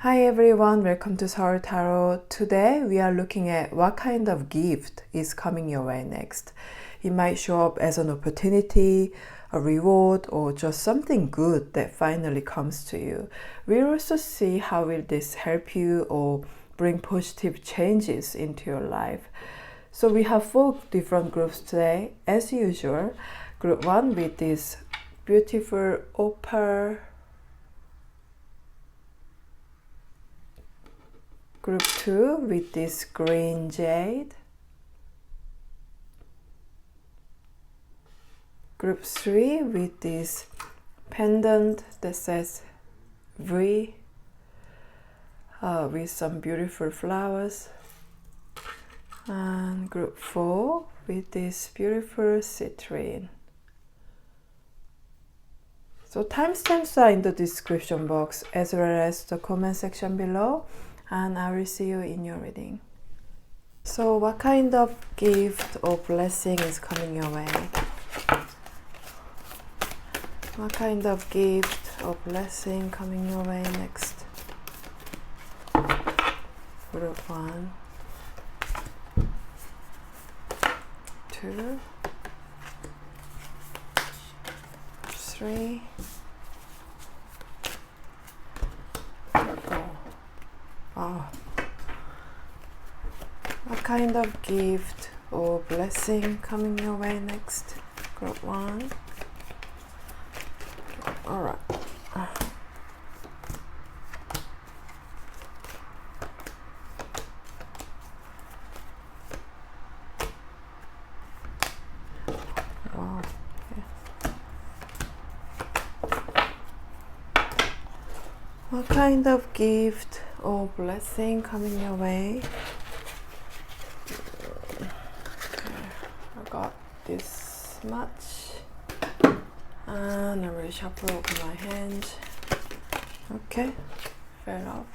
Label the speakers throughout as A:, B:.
A: Hi everyone, welcome to Seoul Tarot. Today we are looking at what kind of gift is coming your way next. It might show up as an opportunity, a reward, or just something good that finally comes to you. We'll also see how will this help you or bring positive changes into your life. So we have 4 different groups today. As usual, group 1 with this beautiful opal, group 2 with this green jade, group 3 with this pendant that says V with some beautiful flowers, and group 4 with this beautiful citrine. So timestamps are in the description box as well as the comment section below, and I will see you in your reading. So what kind of gift or blessing is coming your way? What kind of gift or blessing coming your way next? Group 1, 2, 3, 4. Wow. What kind of gift or blessing coming your way next? Group 1. Alright. Wow. Yeah. What kind of gift or blessing coming your way? Okay, I got this much, and I will shuffle over my hand. Okay, fell off,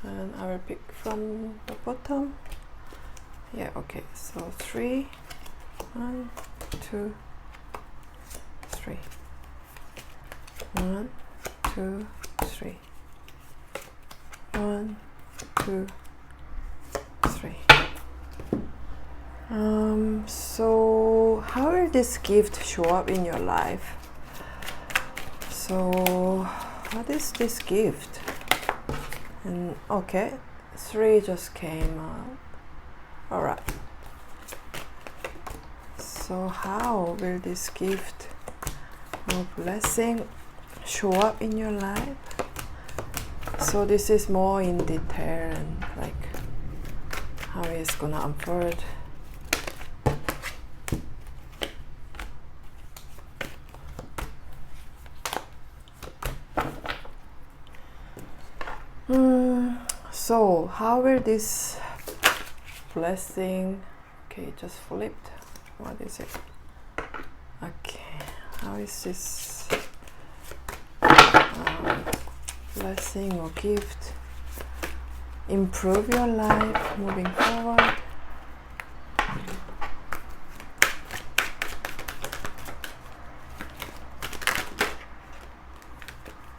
A: and I will pick from the bottom. Yeah, okay, so 3, 1, 2, 3. 1, 2, 3. 1, 2, 3. So how will this gift show up in your life? So what is this gift? And okay, 3 just came out. Alright. So how will this gift or blessing show up in your life? So this is more in detail and like how it's gonna unfold. So how will this blessing, okay, just flipped, what is it? Okay, how is this blessing or gift improve your life moving forward?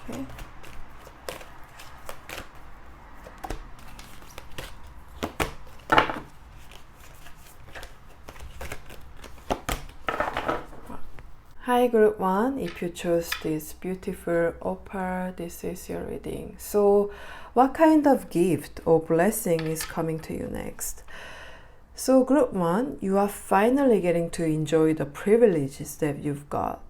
A: Okay. Hi group 1, if you chose this beautiful opal, this is your reading. So what kind of gift or blessing is coming to you next? So group 1, you are finally getting to enjoy the privileges that you've got.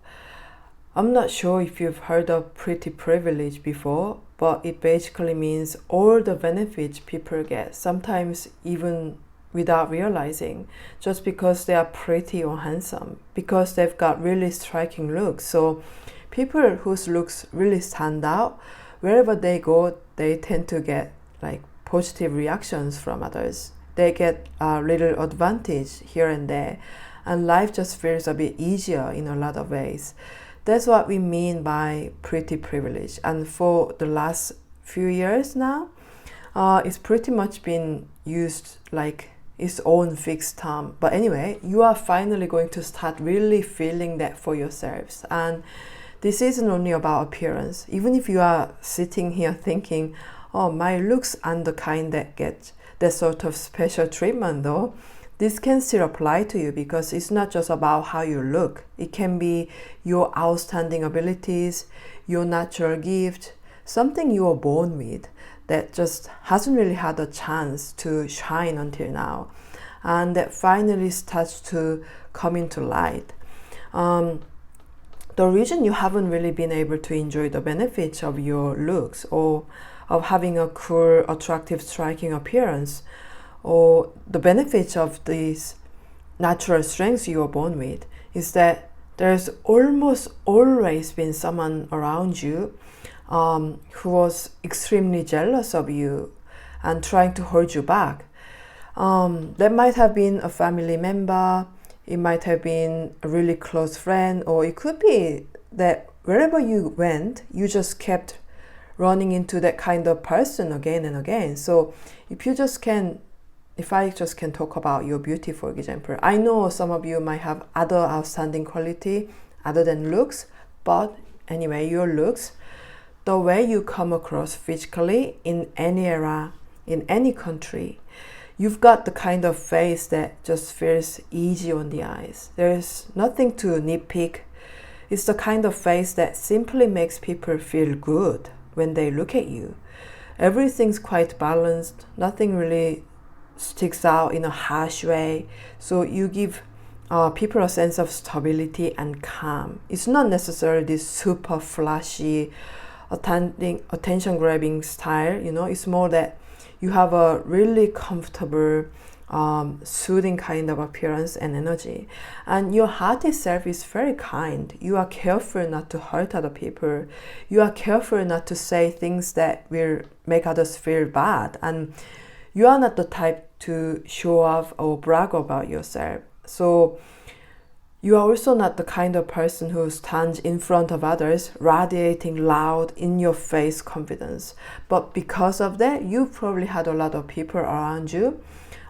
A: I'm not sure if you've heard of pretty privilege before, but it basically means all the benefits people get, sometimes even without realizing, just because they are pretty or handsome, because they've got really striking looks. So people whose looks really stand out, wherever they go, they tend to get like positive reactions from others. They get a little advantage here and there, and life just feels a bit easier in a lot of ways. That's what we mean by pretty privilege. And for the last few years now, it's pretty much been used like its own fixed term. But anyway, you are finally going to start really feeling that for yourselves. And this isn't only about appearance. Even if you are sitting here thinking, oh, my looks aren't the kind that get that sort of special treatment though, this can still apply to you, because it's not just about how you look. It can be your outstanding abilities, your natural gift, something you were born with that just hasn't really had a chance to shine until now, and that finally starts to come into light. The reason you haven't really been able to enjoy the benefits of your looks, or of having a cool, attractive, striking appearance, or the benefits of these natural strengths you were born with, is that there's almost always been someone around you who was extremely jealous of you and trying to hold you back. That might have been a family member, it might have been a really close friend, or it could be that wherever you went, you just kept running into that kind of person again and again. So if I just can talk about your beauty, for example, I know some of you might have other outstanding quality other than looks, but anyway, your looks, the way you come across physically in any era, in any country, you've got the kind of face that just feels easy on the eyes. There's nothing to nitpick. It's the kind of face that simply makes people feel good when they look at you. Everything's quite balanced, nothing really sticks out in a harsh way. So you give people a sense of stability and calm. It's not necessarily this super flashy, attention-grabbing style. It's more that you have a really comfortable, soothing kind of appearance and energy. And your heart itself is very kind. You are careful not to hurt other people. You are careful not to say things that will make others feel bad. And you are not the type to show off or brag about yourself. So you are also not the kind of person who stands in front of others radiating loud, in-your-face confidence. But because of that, you probably had a lot of people around you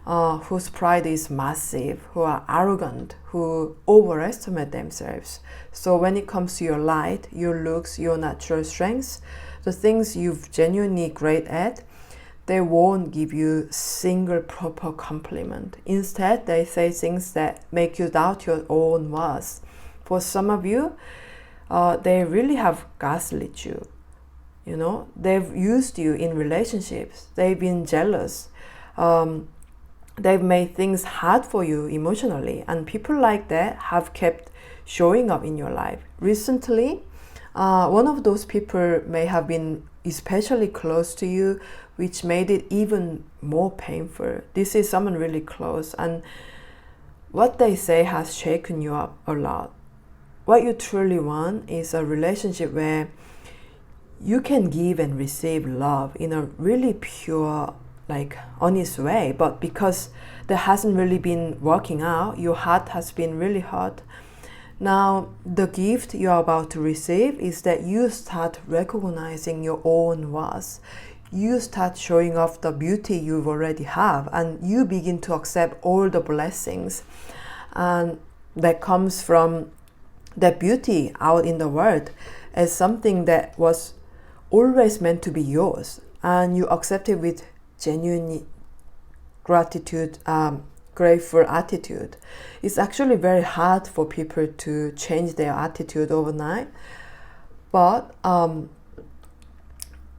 A: whose pride is massive, who are arrogant, who overestimate themselves. So when it comes to your light, your looks, your natural strengths, the things you've genuinely great at, they won't give you single proper compliment. Instead, they say things that make you doubt your own worth. For some of you, they really have gaslit you. They've used you in relationships. They've been jealous. They've made things hard for you emotionally. And people like that have kept showing up in your life. Recently, one of those people may have been especially close to you, which made it even more painful. This is someone really close, and what they say has shaken you up a lot. What you truly want is a relationship where you can give and receive love in a really pure, honest way. But because that hasn't really been working out, your heart has been really hurt. Now, the gift you're about to receive is that you start recognizing your own worth. You start showing off the beauty you already have, and you begin to accept all the blessings and that comes from that beauty out in the world as something that was always meant to be yours, and you accept it with genuine gratitude, grateful attitude. It's actually very hard for people to change their attitude overnight, but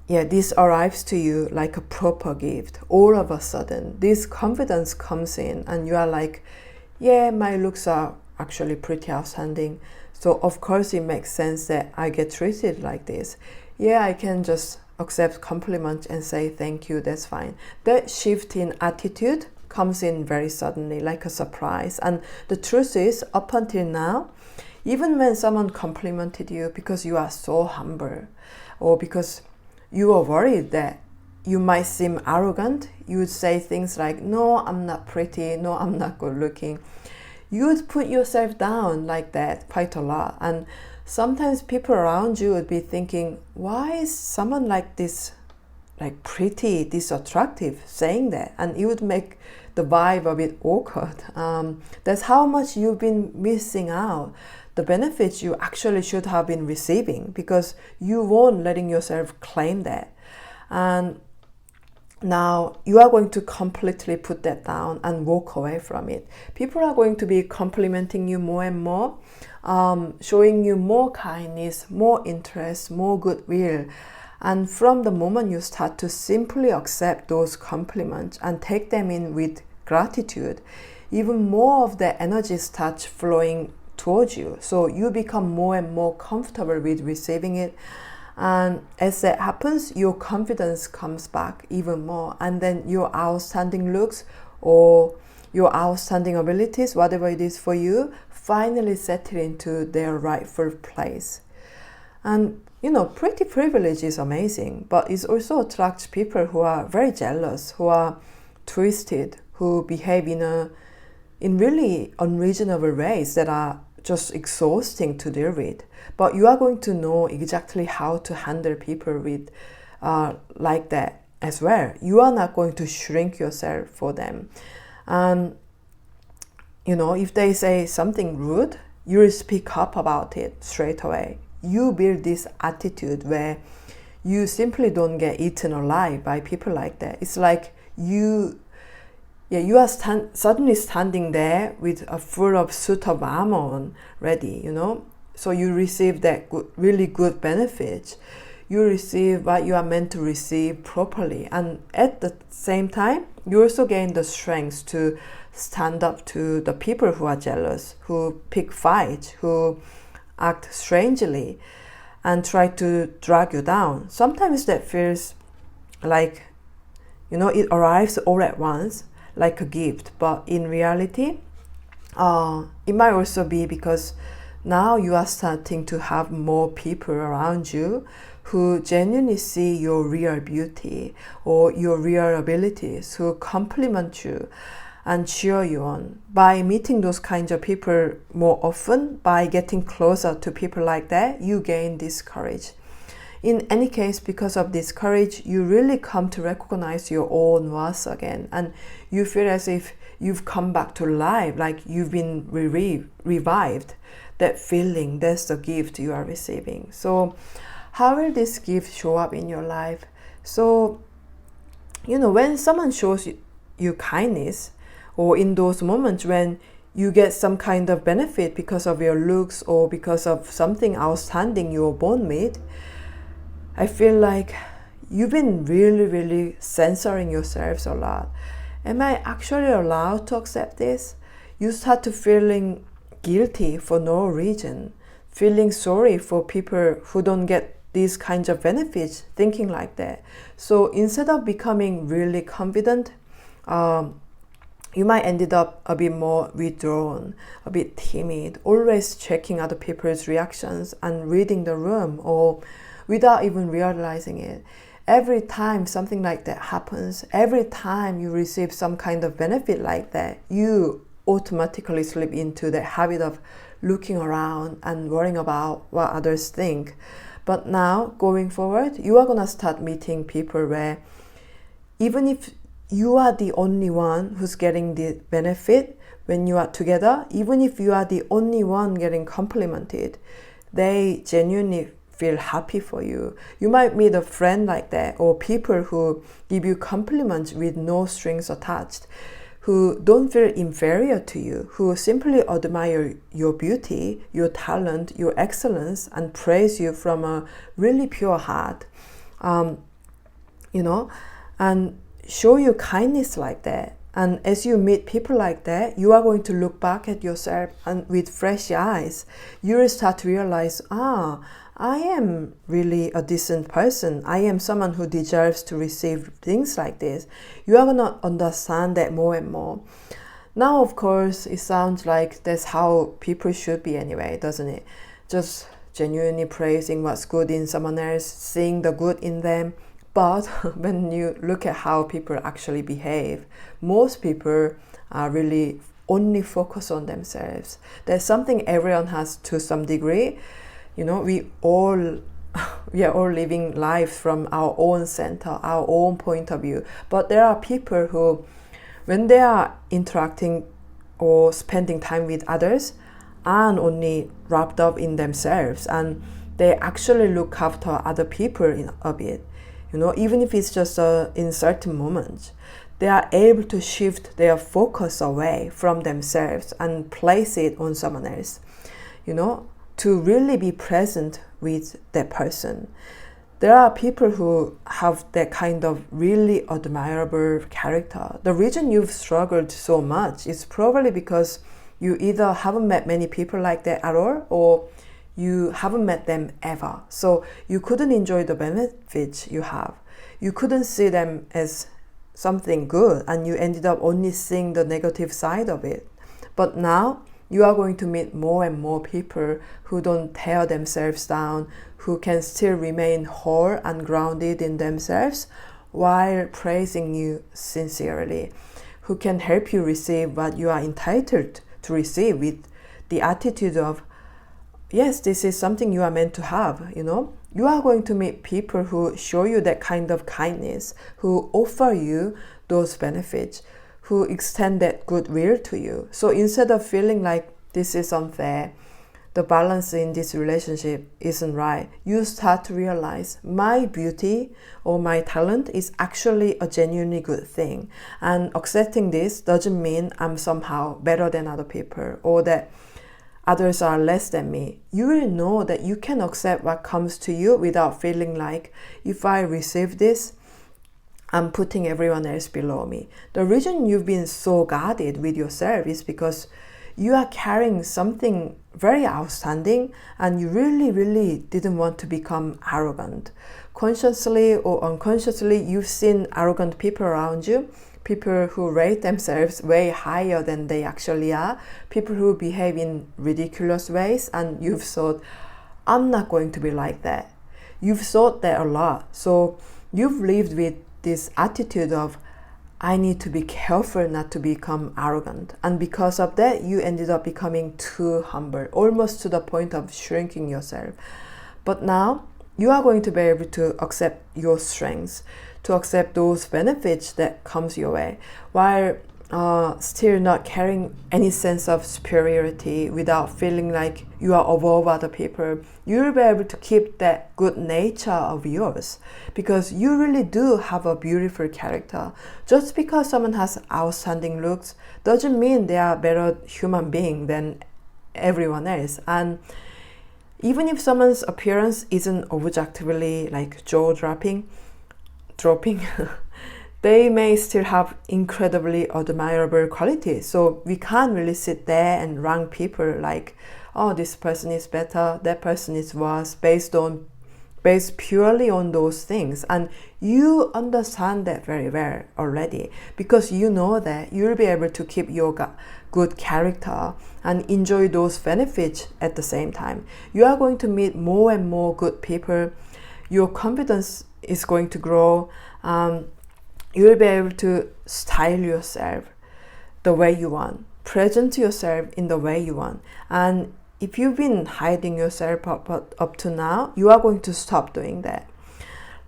A: this arrives to you like a proper gift. All of a sudden, this confidence comes in and you are like, yeah, my looks are actually pretty outstanding. So of course it makes sense that I get treated like this. Yeah, I can just accept compliments and say thank you, that's fine. That shift in attitude comes in very suddenly, like a surprise. And the truth is, up until now, even when someone complimented you because you are so humble, or because you were worried that you might seem arrogant, you would say things like, no, I'm not pretty, no, I'm not good looking. You would put yourself down like that quite a lot. And sometimes people around you would be thinking, why is someone like this, pretty, this attractive, saying that? And it would make the vibe a bit awkward. That's how much you've been missing out. The benefits you actually should have been receiving because you weren't letting yourself claim that. And now you are going to completely put that down and walk away from it. People are going to be complimenting you more and more, showing you more kindness, more interest, more goodwill. And from the moment you start to simply accept those compliments and take them in with gratitude, even more of the energy starts flowing towards you. So you become more and more comfortable with receiving it. And as that happens, your confidence comes back even more. And then your outstanding looks or your outstanding abilities, whatever it is for you, finally settle into their rightful place. And pretty privilege is amazing, but it also attracts people who are very jealous, who are twisted, who behave in really unreasonable ways that are just exhausting to deal with. But you are going to know exactly how to handle people with like that as well. You are not going to shrink yourself for them. If they say something rude, you will speak up about it straight away. You build this attitude where you simply don't get eaten alive by people like that. It's like you are suddenly standing there with a full of suit of armor on, ready, So you receive that really good benefit. You receive what you are meant to receive properly. And at the same time, you also gain the strength to stand up to the people who are jealous, who pick fights, who act strangely and try to drag you down. Sometimes that feels like, it arrives all at once, like a gift. But in reality, it might also be because now you are starting to have more people around you who genuinely see your real beauty or your real abilities, who compliment you and cheer you on. By meeting those kinds of people more often, by getting closer to people like that, you gain this courage. In any case, because of this courage, you really come to recognize your own worth again, and you feel as if you've come back to life, like you've been revived. That feeling, that's the gift you are receiving. So how will this gift show up in your life? So, when someone shows you kindness, or in those moments when you get some kind of benefit because of your looks or because of something outstanding you were born with, I feel like you've been really, really censoring yourselves a lot. Am I actually allowed to accept this? You start to feeling guilty for no reason, feeling sorry for people who don't get these kinds of benefits, thinking like that. So instead of becoming really confident, you might ended up a bit more withdrawn, a bit timid, always checking other people's reactions and reading the room, or without even realizing it. Every time something like that happens, every time you receive some kind of benefit like that, you automatically slip into the habit of looking around and worrying about what others think. But now, going forward, you are gonna start meeting people where even if you are the only one who's getting the benefit when you are together, even if you are the only one getting complimented, they genuinely feel happy for you. You might meet a friend like that, or people who give you compliments with no strings attached, who don't feel inferior to you, who simply admire your beauty, your talent, your excellence, and praise you from a really pure heart. And show you kindness like that. And as you meet people like that, you are going to look back at yourself and with fresh eyes, you will start to realize, I am really a decent person. I am someone who deserves to receive things like this. You are going to understand that more and more. Now, of course, it sounds like that's how people should be anyway, doesn't it? Just genuinely praising what's good in someone else, seeing the good in them. But when you look at how people actually behave, most people are really only focused on themselves. There's something everyone has to some degree. We are all living lives from our own center, our own point of view. But there are people who when they are interacting or spending time with others, aren't only wrapped up in themselves, and they actually look after other people in a bit, even if it's just in certain moments. They are able to shift their focus away from themselves and place it on someone else, to really be present with that person. There are people who have that kind of really admirable character. The reason you've struggled so much is probably because you either haven't met many people like that at all, or you haven't met them ever. So you couldn't enjoy the benefits you have. You couldn't see them as something good, and you ended up only seeing the negative side of it. But now you are going to meet more and more people who don't tear themselves down, who can still remain whole and grounded in themselves while praising you sincerely, who can help you receive what you are entitled to receive with the attitude of, yes, this is something you are meant to have, You are going to meet people who show you that kind of kindness, who offer you those benefits, who extend that goodwill to you. So instead of feeling like this is unfair, the balance in this relationship isn't right, you start to realize my beauty or my talent is actually a genuinely good thing. And accepting this doesn't mean I'm somehow better than other people or that others are less than me. You will know that you can accept what comes to you without feeling like, if I receive this, I'm putting everyone else below me. The reason you've been so guarded with yourself is because you are carrying something very outstanding, and you really, really didn't want to become arrogant. Consciously or unconsciously, you've seen arrogant people around you, people who rate themselves way higher than they actually are, people who behave in ridiculous ways, and you've thought, I'm not going to be like that. You've thought that a lot. So you've lived with this attitude of, I need to be careful not to become arrogant. And because of that, you ended up becoming too humble, almost to the point of shrinking yourself. But now, you are going to be able to accept your strengths, to accept those benefits that comes your way, while still not carrying any sense of superiority, without feeling like you are above other people. You'll be able to keep that good nature of yours, because you really do have a beautiful character. Just because someone has outstanding looks doesn't mean they are a better human being than everyone else. And even if someone's appearance isn't objectively like jaw-dropping, they may still have incredibly admirable qualities. So we can't really sit there and rank people like, oh, this person is better, that person is worse, based purely on those things. And you understand that very well already, because you know that you'll be able to keep your good character and enjoy those benefits at the same time. You are going to meet more and more good people. Your confidence is going to grow. You'll be able to style yourself the way you want, present yourself in the way you want. And if you've been hiding yourself up to now, you are going to stop doing that.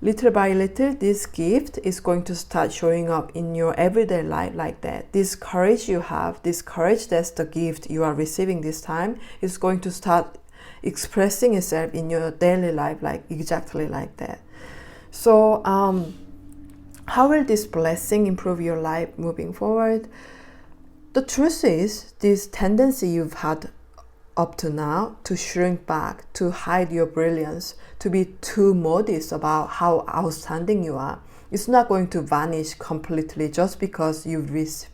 A: Little by little, this gift is going to start showing up in your everyday life like that. This courage you have, this courage that's the gift you are receiving this time, is going to start expressing itself in your daily life like exactly like that. So, how will this blessing improve your life moving forward? The truth is, this tendency you've had up to now to shrink back, to hide your brilliance, to be too modest about how outstanding you are, it's not going to vanish completely just because you've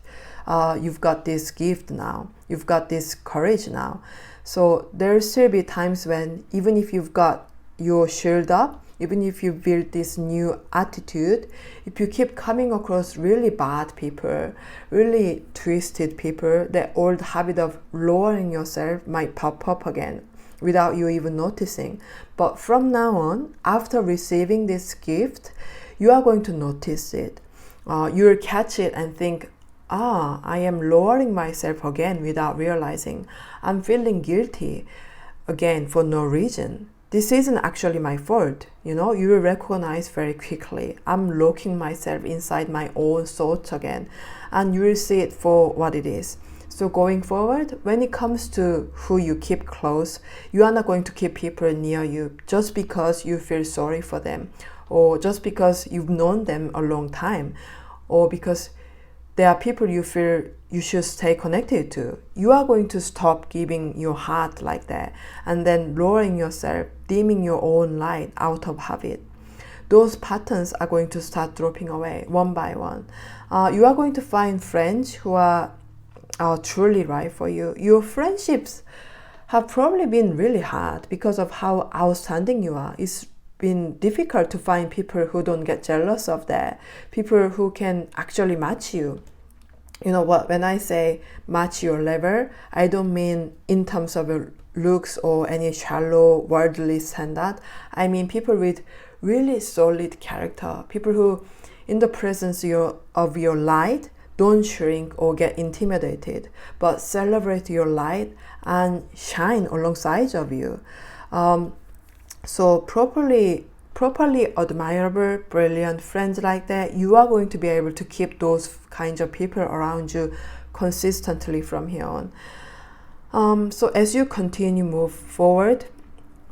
A: got this gift now, you've got this courage now. So there'll still be times when, even if you've got your shield up, even if you build this new attitude, if you keep coming across really bad people, really twisted people, that old habit of lowering yourself might pop up again without you even noticing. But from now on, after receiving this gift, you are going to notice it. You'll catch it and think, I am lowering myself again without realizing. I'm feeling guilty again for no reason. this isn't actually my fault. You know, you will recognize very quickly. I'm locking myself inside my own thoughts again, and you will see it for what it is. So going forward, when it comes to who you keep close, you are not going to keep people near you just because you feel sorry for them, or just because you've known them a long time, or because there are people you feel you should stay connected to. You are going to stop giving your heart like that, and then lowering yourself, dimming your own light out of habit. Those patterns are going to start dropping away one by one. You are going to find friends who are truly right for you. Your friendships have probably been really hard because of how outstanding you are. It's been difficult to find people who don't get jealous of that, people who can actually match you. You know what, when I say match your level, I don't mean in terms of your looks or any shallow worldly standard. I mean people with really solid character, people who in the presence of your light don't shrink or get intimidated, but celebrate your light and shine alongside of you. So properly admirable, brilliant friends like that, you are going to be able to keep those kinds of people around you consistently from here on. So as you continue move forward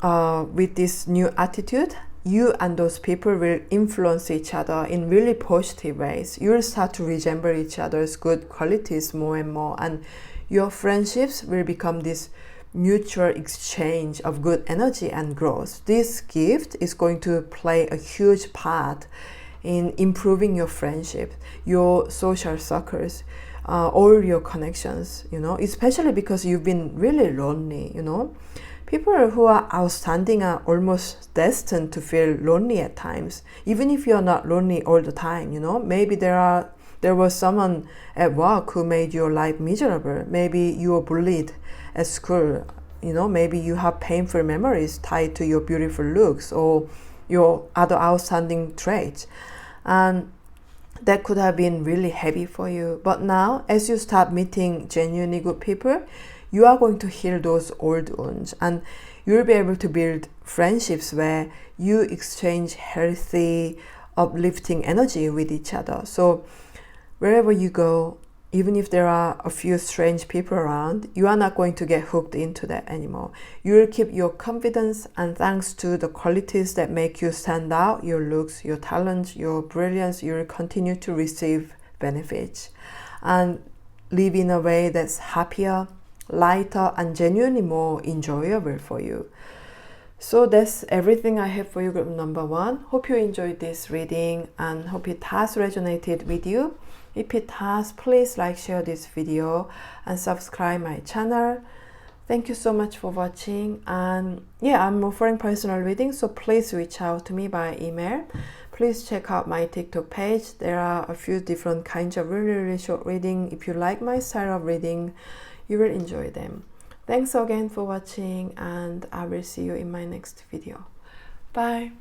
A: with this new attitude, you and those people will influence each other in really positive ways. You will start to resemble each other's good qualities more and more, and your friendships will become this mutual exchange of good energy and growth. This gift is going to play a huge part in improving your friendship, your social circles, all your connections, you know, especially because you've been really lonely, you know. People who are outstanding are almost destined to feel lonely at times, even if you're not lonely all the time, you know. Maybe there was someone at work who made your life miserable. Maybe you were bullied at school, you know. Maybe you have painful memories tied to your beautiful looks or your other outstanding traits, and that could have been really heavy for you. But now, as you start meeting genuinely good people, you are going to heal those old wounds, and you'll be able to build friendships where you exchange healthy, uplifting energy with each other. So wherever you go, even if there are a few strange people around, you are not going to get hooked into that anymore. You will keep your confidence, and thanks to the qualities that make you stand out, your looks, your talents, your brilliance, you will continue to receive benefits and live in a way that's happier, lighter, and genuinely more enjoyable for you. So that's everything I have for you, group number 1. Hope you enjoyed this reading and hope it has resonated with you. If it has, please like, share this video and subscribe my channel. Thank you so much for watching, and yeah, I'm offering personal readings, so please reach out to me by email. Please check out my TikTok page. There are a few different kinds of really short reading. If you like my style of reading, you will enjoy them. Thanks again for watching, and I will see you in my next video. Bye.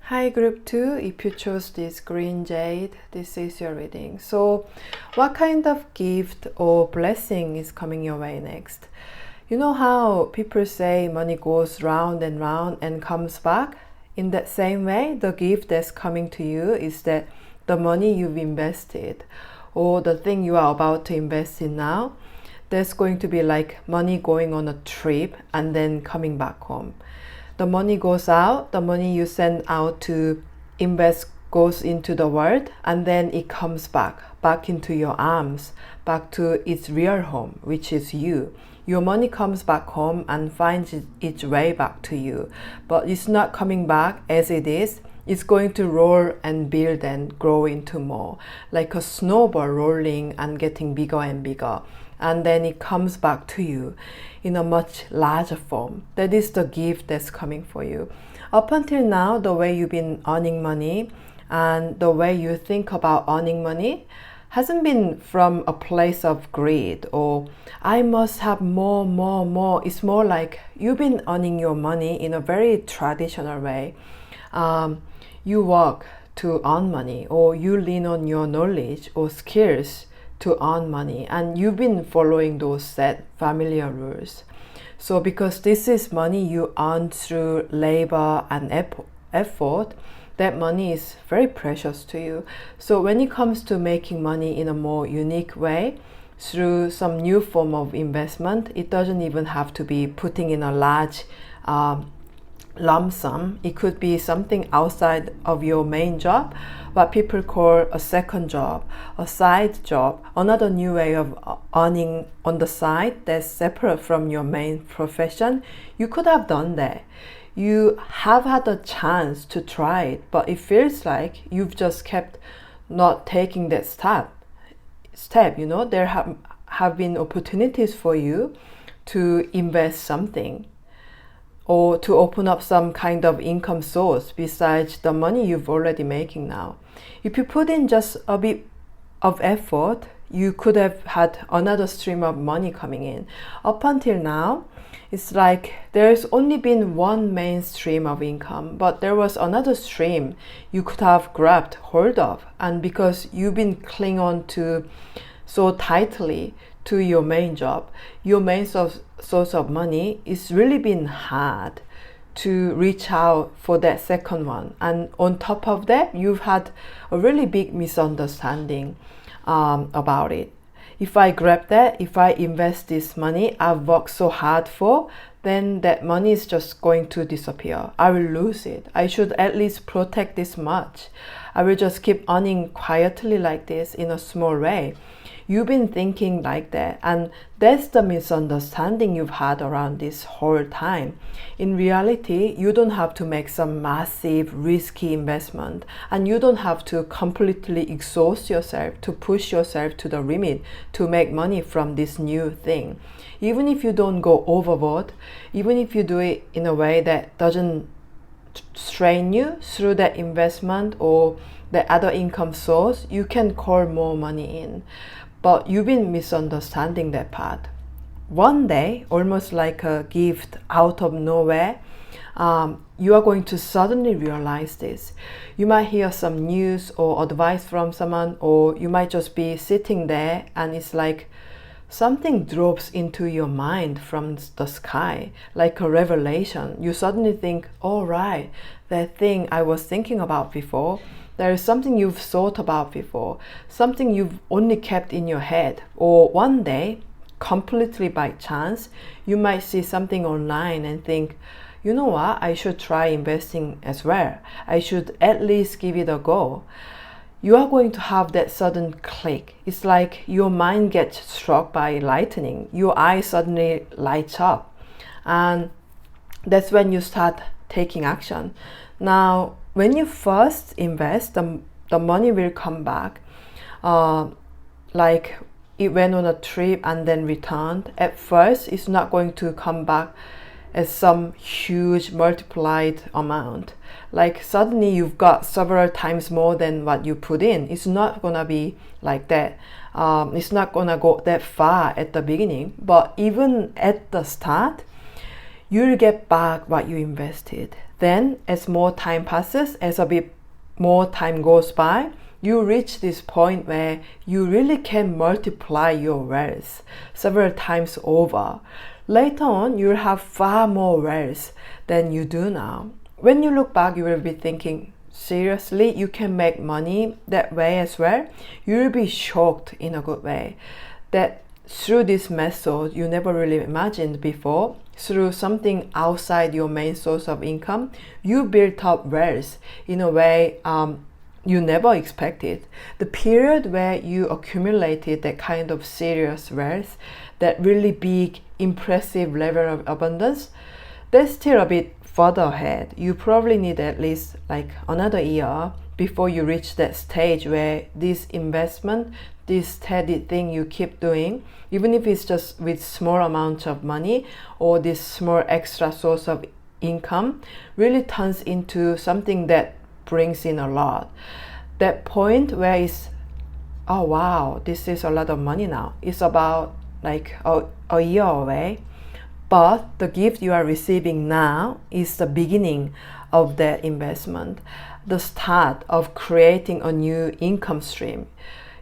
A: Hi group 2, if you chose this green jade, this is your reading. So what kind of gift or blessing is coming your way next? You know how people say money goes round and comes back? In that same way, the gift that's coming to you is that the money you've invested, or the thing you are about to invest in now, there's going to be like money going on a trip and then coming back home. The money goes out, the money you send out to invest goes into the world, and then it comes back into your arms, back to its real home, which is you. Your money comes back home and finds its way back to you, but it's not coming back as it is. It's going to roll and build and grow into more, like a snowball rolling and getting bigger and bigger. And then it comes back to you in a much larger form. That is the gift that's coming for you. Up until now, the way you've been earning money and the way you think about earning money hasn't been from a place of greed or I must have more. It's more like you've been earning your money in a very traditional way. You work to earn money, or you lean on your knowledge or skills to earn money, and you've been following those set familiar rules. So because this is money you earn through labor and effort, that money is very precious to you. So when it comes to making money in a more unique way, through some new form of investment, it doesn't even have to be putting in a large lump sum. It could be something outside of your main job, what people call a second job, a side job, another new way of earning on the side that's separate from your main profession. You could have done that. You have had a chance to try it, but it feels like you've just kept not taking that step. You know, there have been opportunities for you to invest something or to open up some kind of income source besides the money you've already making now. If you put in just a bit of effort, you could have had another stream of money coming in. Up until now, it's like there's only been one main stream of income, but there was another stream you could have grabbed hold of. And because you've been clinging on to so tightly to your main job, your main source of money, it's really been hard to reach out for that second one. And on top of that, you've had a really big misunderstanding about it. If I grab that, if I invest this money I've worked so hard for, then that money is just going to disappear. I will lose it. I should at least protect this much. I will just keep earning quietly like this in a small way. You've been thinking like that, and that's the misunderstanding you've had around this whole time. In reality, you don't have to make some massive risky investment, and you don't have to completely exhaust yourself to push yourself to the limit to make money from this new thing. Even if you don't go overboard, even if you do it in a way that doesn't strain you through that investment or the other income source, you can call more money in. But you've been misunderstanding that part. One day, almost like a gift out of nowhere, you are going to suddenly realize this. You might hear some news or advice from someone, or you might just be sitting there and it's like something drops into your mind from the sky, like a revelation. You suddenly think, oh right, that thing I was thinking about before, there is something you've thought about before, something you've only kept in your head. Or one day, completely by chance, you might see something online and think, you know what, I should try investing as well. I should at least give it a go. You are going to have that sudden click. It's like your mind gets struck by lightning. Your eyes suddenly lights up. And that's when you start taking action. Now, when you first invest, the money will come back. Like it went on a trip and then returned. At first, it's not going to come back as some huge multiplied amount. Like suddenly you've got several times more than what you put in. It's not gonna be like that. It's not gonna go that far at the beginning, but even at the start, you'll get back what you invested. Then as more time passes, as a bit more time goes by, you reach this point where you really can multiply your wealth several times over. Later on, you'll have far more wealth than you do now. When you look back, you will be thinking, seriously, you can make money that way as well? You'll be shocked in a good way that through this method you never really imagined before, through something outside your main source of income, you built up wealth in a way you never expected. The period where you accumulated that kind of serious wealth, that really big, impressive level of abundance, that's still a bit further ahead. You probably need at least like another year before you reach that stage where this investment, this steady thing you keep doing, even if it's just with small amounts of money or this small extra source of income, really turns into something that brings in a lot. That point where it's, oh wow, this is a lot of money now. It's about like a year away. But the gift you are receiving now is the beginning of that investment, the start of creating a new income stream.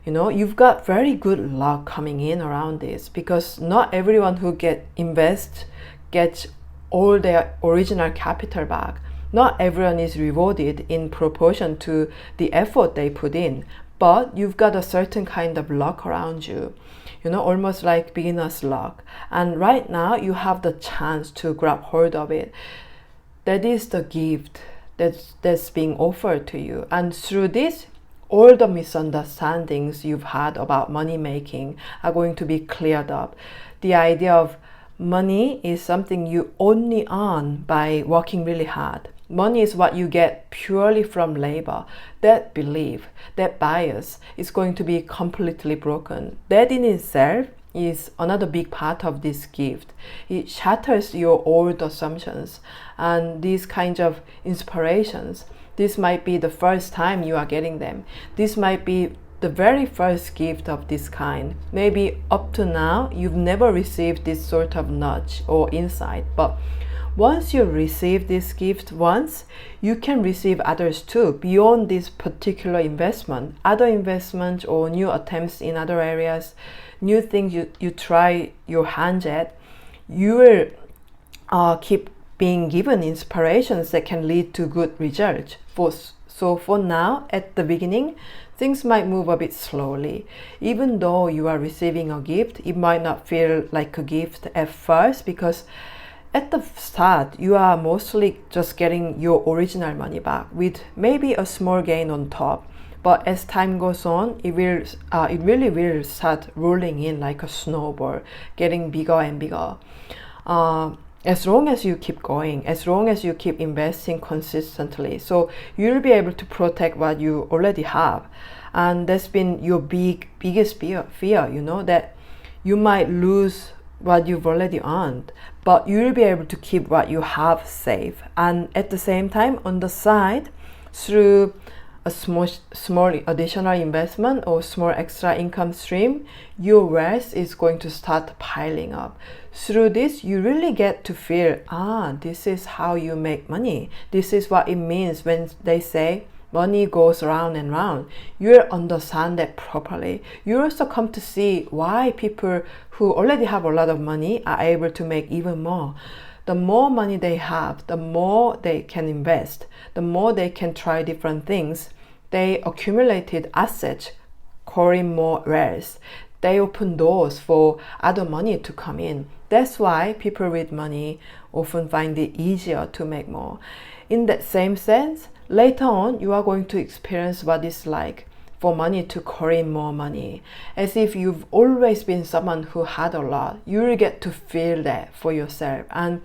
A: You know, you've got very good luck coming in around this, because not everyone who gets all their original capital back. Not everyone is rewarded in proportion to the effort they put in, but you've got a certain kind of luck around you, you know, almost like beginner's luck. And right now you have the chance to grab hold of it. That is the gift that's being offered to you. And through this, all the misunderstandings you've had about money making are going to be cleared up. The idea of money is something you only earn by working really hard. Money is what you get purely from labor. That belief, that bias is going to be completely broken. That in itself is another big part of this gift. It shatters your old assumptions and these kinds of inspirations. This might be the first time you are getting them. This might be the very first gift of this kind. Maybe up to now, you've never received this sort of nudge or insight, but once you receive this gift once, you can receive others too, beyond this particular investment, other investments or new attempts in other areas, new things you try your hands at. You will keep being given inspirations that can lead to good results. So for now, at the beginning, things might move a bit slowly. Even though you are receiving a gift, it might not feel like a gift at first, because at the start, you are mostly just getting your original money back with maybe a small gain on top. But as time goes on, it really will start rolling in like a snowball, getting bigger and bigger. As long as you keep going, as long as you keep investing consistently, so you'll be able to protect what you already have. And that's been your biggest fear, you know, that you might lose what you've already earned, but you'll be able to keep what you have safe. And at the same time, on the side, through a small additional investment or small extra income stream, your wealth is going to start piling up. Through this, you really get to feel, this is how you make money. This is what it means when they say money goes round and round. You'll understand that properly. You also come to see why people who already have a lot of money are able to make even more. The more money they have, the more they can invest, the more they can try different things. They accumulated assets, calling more wealth. They open doors for other money to come in. That's why people with money often find it easier to make more. In that same sense, later on, you are going to experience what it's like for money to call in more money. As if you've always been someone who had a lot, you will get to feel that for yourself. And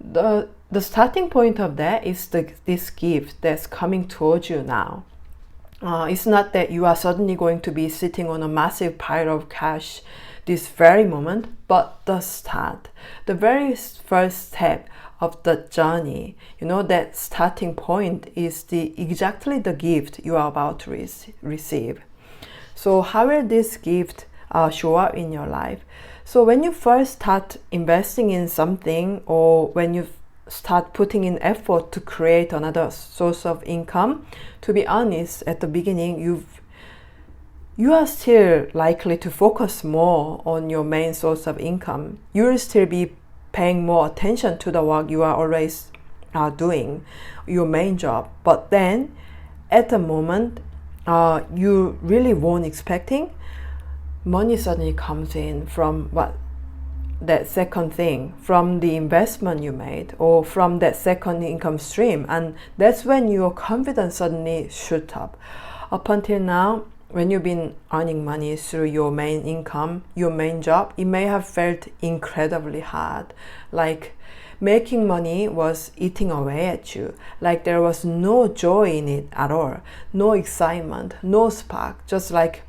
A: the starting point of that is this gift that's coming towards you now. It's not that you are suddenly going to be sitting on a massive pile of cash this very moment, but the start, the very first step of the journey, you know, that starting point is exactly the gift you are about to receive. So how will this gift show up in your life? So when you first start investing in something, or when you start putting in effort to create another source of income, to be honest, at the beginning, you are still likely to focus more on your main source of income. You will still be paying more attention to the work you are always doing, your main job. But then, at the moment, you really weren't expecting, money suddenly comes in from that second thing, from the investment you made, or from that second income stream. And that's when your confidence suddenly shoots up. Up until now, when you've been earning money through your main income, your main job, it may have felt incredibly hard. Like making money was eating away at you. Like there was no joy in it at all. No excitement, no spark. Just like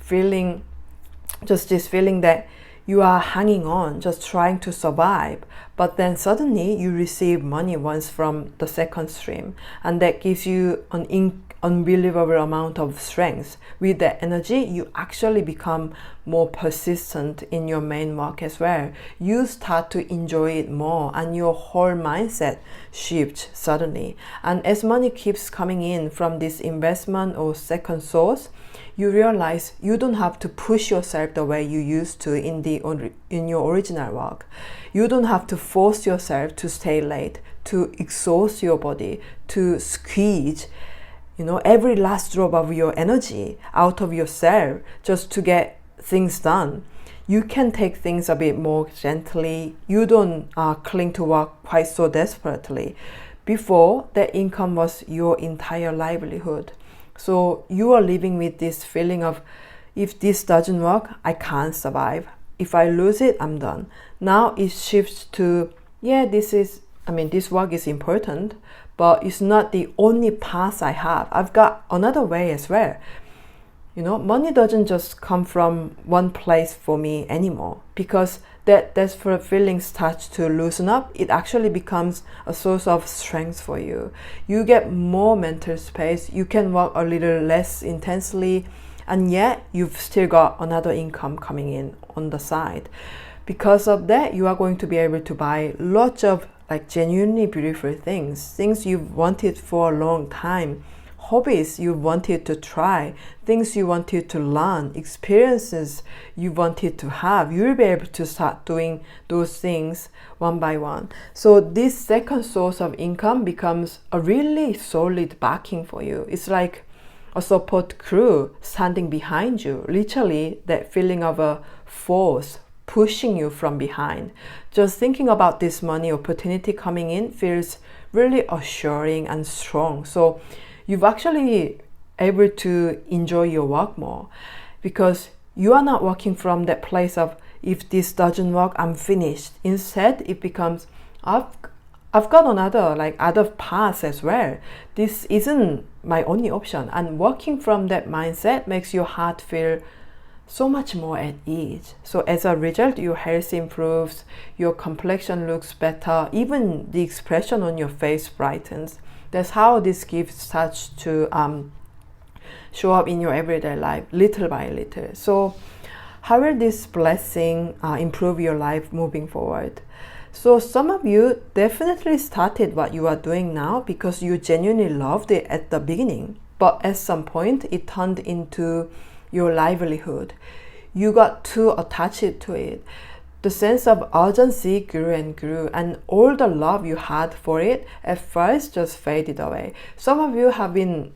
A: this feeling that you are hanging on, just trying to survive. But then suddenly you receive money once from the second stream, and that gives you an unbelievable amount of strength. With that energy, you actually become more persistent in your main work as well. You start to enjoy it more, and your whole mindset shifts suddenly. And as money keeps coming in from this investment or second source, you realize you don't have to push yourself the way you used to in your original work. You don't have to force yourself to stay late, to exhaust your body, to squeeze every last drop of your energy out of yourself just to get things done. You can take things a bit more gently. You don't cling to work quite so desperately. Before, that income was your entire livelihood. So you are living with this feeling of, if this doesn't work, I can't survive. If I lose it, I'm done. Now it shifts to, this work is important, but it's not the only path I have. I've got another way as well. Money doesn't just come from one place for me anymore, because that desperate feeling starts to loosen up. It actually becomes a source of strength for you. You get more mental space. You can work a little less intensely, and yet you've still got another income coming in on the side. Because of that, you are going to be able to buy lots of genuinely beautiful things you've wanted for a long time, hobbies you wanted to try, things you wanted to learn, experiences you wanted to have. You'll be able to start doing those things one by one. So this second source of income becomes a really solid backing for you. It's like a support crew standing behind you, literally that feeling of a force pushing you from behind. Just thinking about this money opportunity coming in feels really assuring and strong. So you've actually able to enjoy your work more, because you are not working from that place of, if this doesn't work, I'm finished. Instead, it becomes, I've got another other path as well. This isn't my only option. And working from that mindset makes your heart feel so much more at ease. So as a result, your health improves, your complexion looks better, even the expression on your face brightens. That's how this gift starts to show up in your everyday life, little by little. So how will this blessing improve your life moving forward? So some of you definitely started what you are doing now because you genuinely loved it at the beginning, but at some point it turned into your livelihood. You got too attached to it. The sense of urgency grew, and all the love you had for it at first just faded away. Some of you have even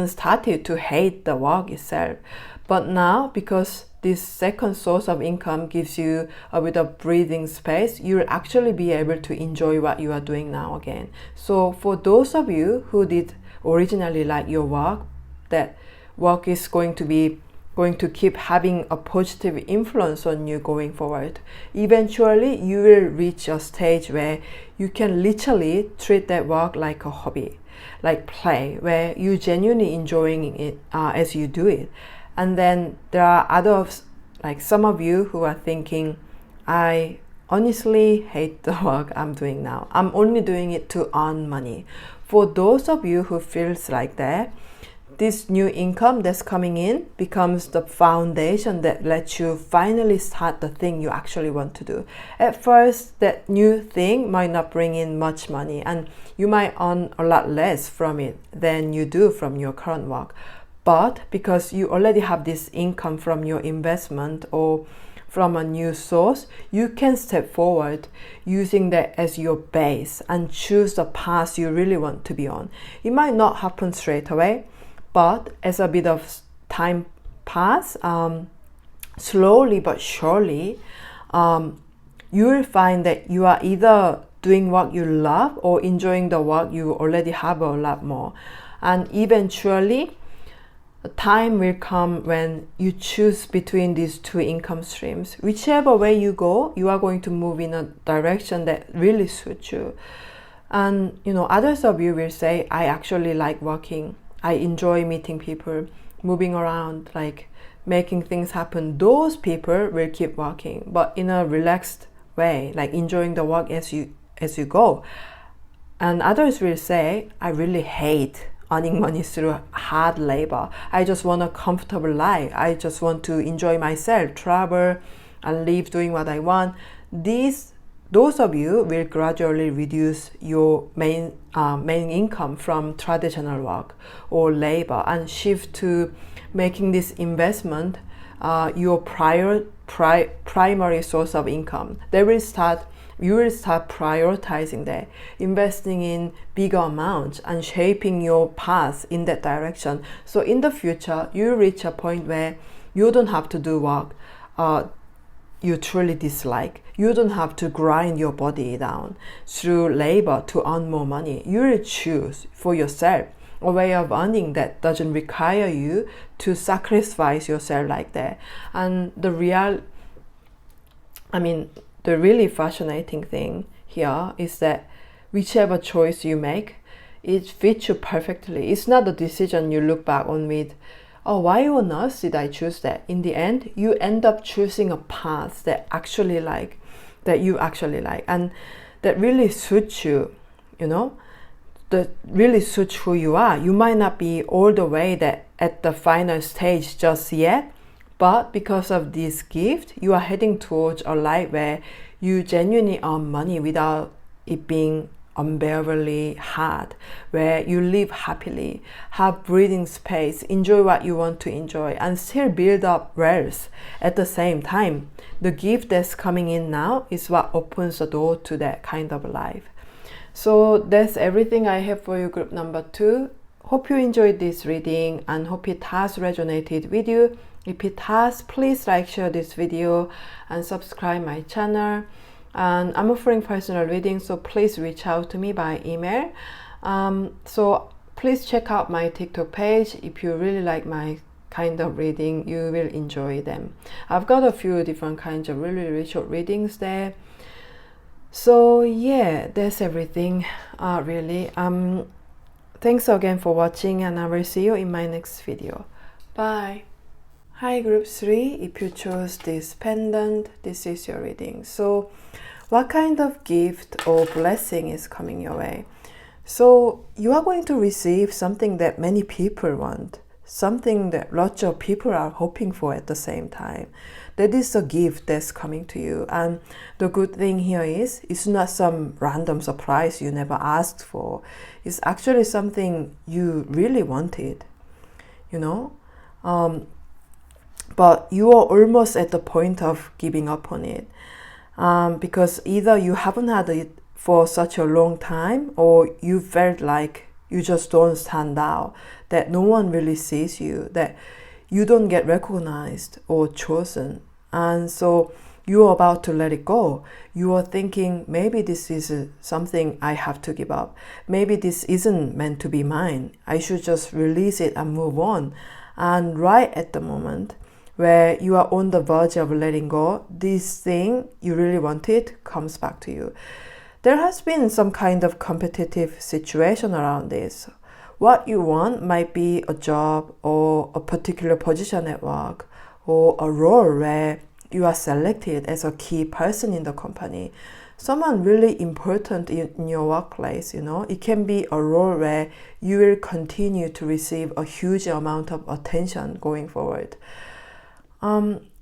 A: started to hate the work itself. But now, because this second source of income gives you a bit of breathing space, you'll actually be able to enjoy what you are doing now again. So for those of you who did originally like your work, that work is going to keep having a positive influence on you going forward. Eventually, you will reach a stage where you can literally treat that work like a hobby, like play, where you're genuinely enjoying it as you do it. And then there are others, like some of you who are thinking, I honestly hate the work I'm doing now. I'm only doing it to earn money. For those of you who feels like that, this new income that's coming in becomes the foundation that lets you finally start the thing you actually want to do. At first, that new thing might not bring in much money, and you might earn a lot less from it than you do from your current work. But because you already have this income from your investment or from a new source, you can step forward using that as your base and choose the path you really want to be on. It might not happen straight away, but as a bit of time pass, slowly but surely, you will find that you are either doing what you love or enjoying the work you already have a lot more. And eventually, a time will come when you choose between these two income streams. Whichever way you go, you are going to move in a direction that really suits you. And others of you will say, I actually like working. I enjoy meeting people, moving around, like making things happen. Those people will keep working, but in a relaxed way, like enjoying the work as you go. And others will say, I really hate earning money through hard labor. I just want a comfortable life. I just want to enjoy myself, travel, and live doing what I want. Those of you will gradually reduce your main income from traditional work or labor and shift to making this investment your primary source of income. You will start prioritizing that, investing in bigger amounts and shaping your path in that direction. So in the future, you reach a point where you don't have to do work you truly dislike. You don't have to grind your body down through labor to earn more money. You will choose for yourself a way of earning that doesn't require you to sacrifice yourself like that. And the really fascinating thing here is that whichever choice you make, it fits you perfectly. It's not a decision you look back on with, oh, why on earth did I choose that? In the end, you end up choosing a path that you actually like, and that really suits you, that really suits who you are. You might not be all the way that at the final stage just yet, but because of this gift, you are heading towards a life where you genuinely earn money without it being unbearably hard, where you live happily, have breathing space, enjoy what you want to enjoy, and still build up wealth at the same time. The gift that's coming in now is what opens the door to that kind of life. So that's everything I have for you, group number 2. Hope you enjoyed this reading and hope it has resonated with you. If it has, please like, share this video and subscribe my channel. And I'm offering personal readings, so please reach out to me by email. So please check out my TikTok page. If you really like my kind of reading, you will enjoy them. I've got a few different kinds of really short readings there. So yeah, that's everything really. Thanks again for watching, and I will see you in my next video. Bye. Hi group 3, if you chose this pendant, this is your reading. So what kind of gift or blessing is coming your way? So you are going to receive something that many people want, something that lots of people are hoping for at the same time. That is a gift that's coming to you. And the good thing here is, it's not some random surprise you never asked for. It's actually something you really wanted, but you are almost at the point of giving up on it. Because either you haven't had it for such a long time, or you felt like you just don't stand out, that no one really sees you, that you don't get recognized or chosen. And so you're about to let it go. You are thinking, maybe this is something I have to give up. Maybe this isn't meant to be mine. I should just release it and move on. And right at the moment where you are on the verge of letting go, this thing you really wanted comes back to you. There has been some kind of competitive situation around this. What you want might be a job or a particular position at work, or a role where you are selected as a key person in the company. Someone really important in your workplace, It can be a role where you will continue to receive a huge amount of attention going forward.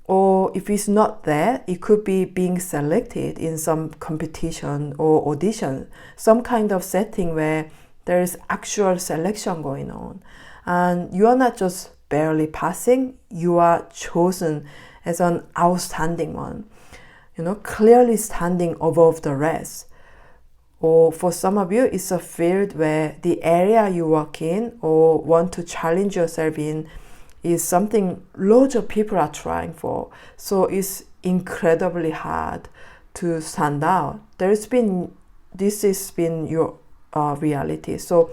A: Or if it's not that, it could be being selected in some competition or audition, some kind of setting where there is actual selection going on. And you are not just barely passing, you are chosen as an outstanding one, clearly standing above the rest. Or for some of you, it's a field where the area you work in or want to challenge yourself in is something loads of people are trying for. So it's incredibly hard to stand out. This has been your reality. So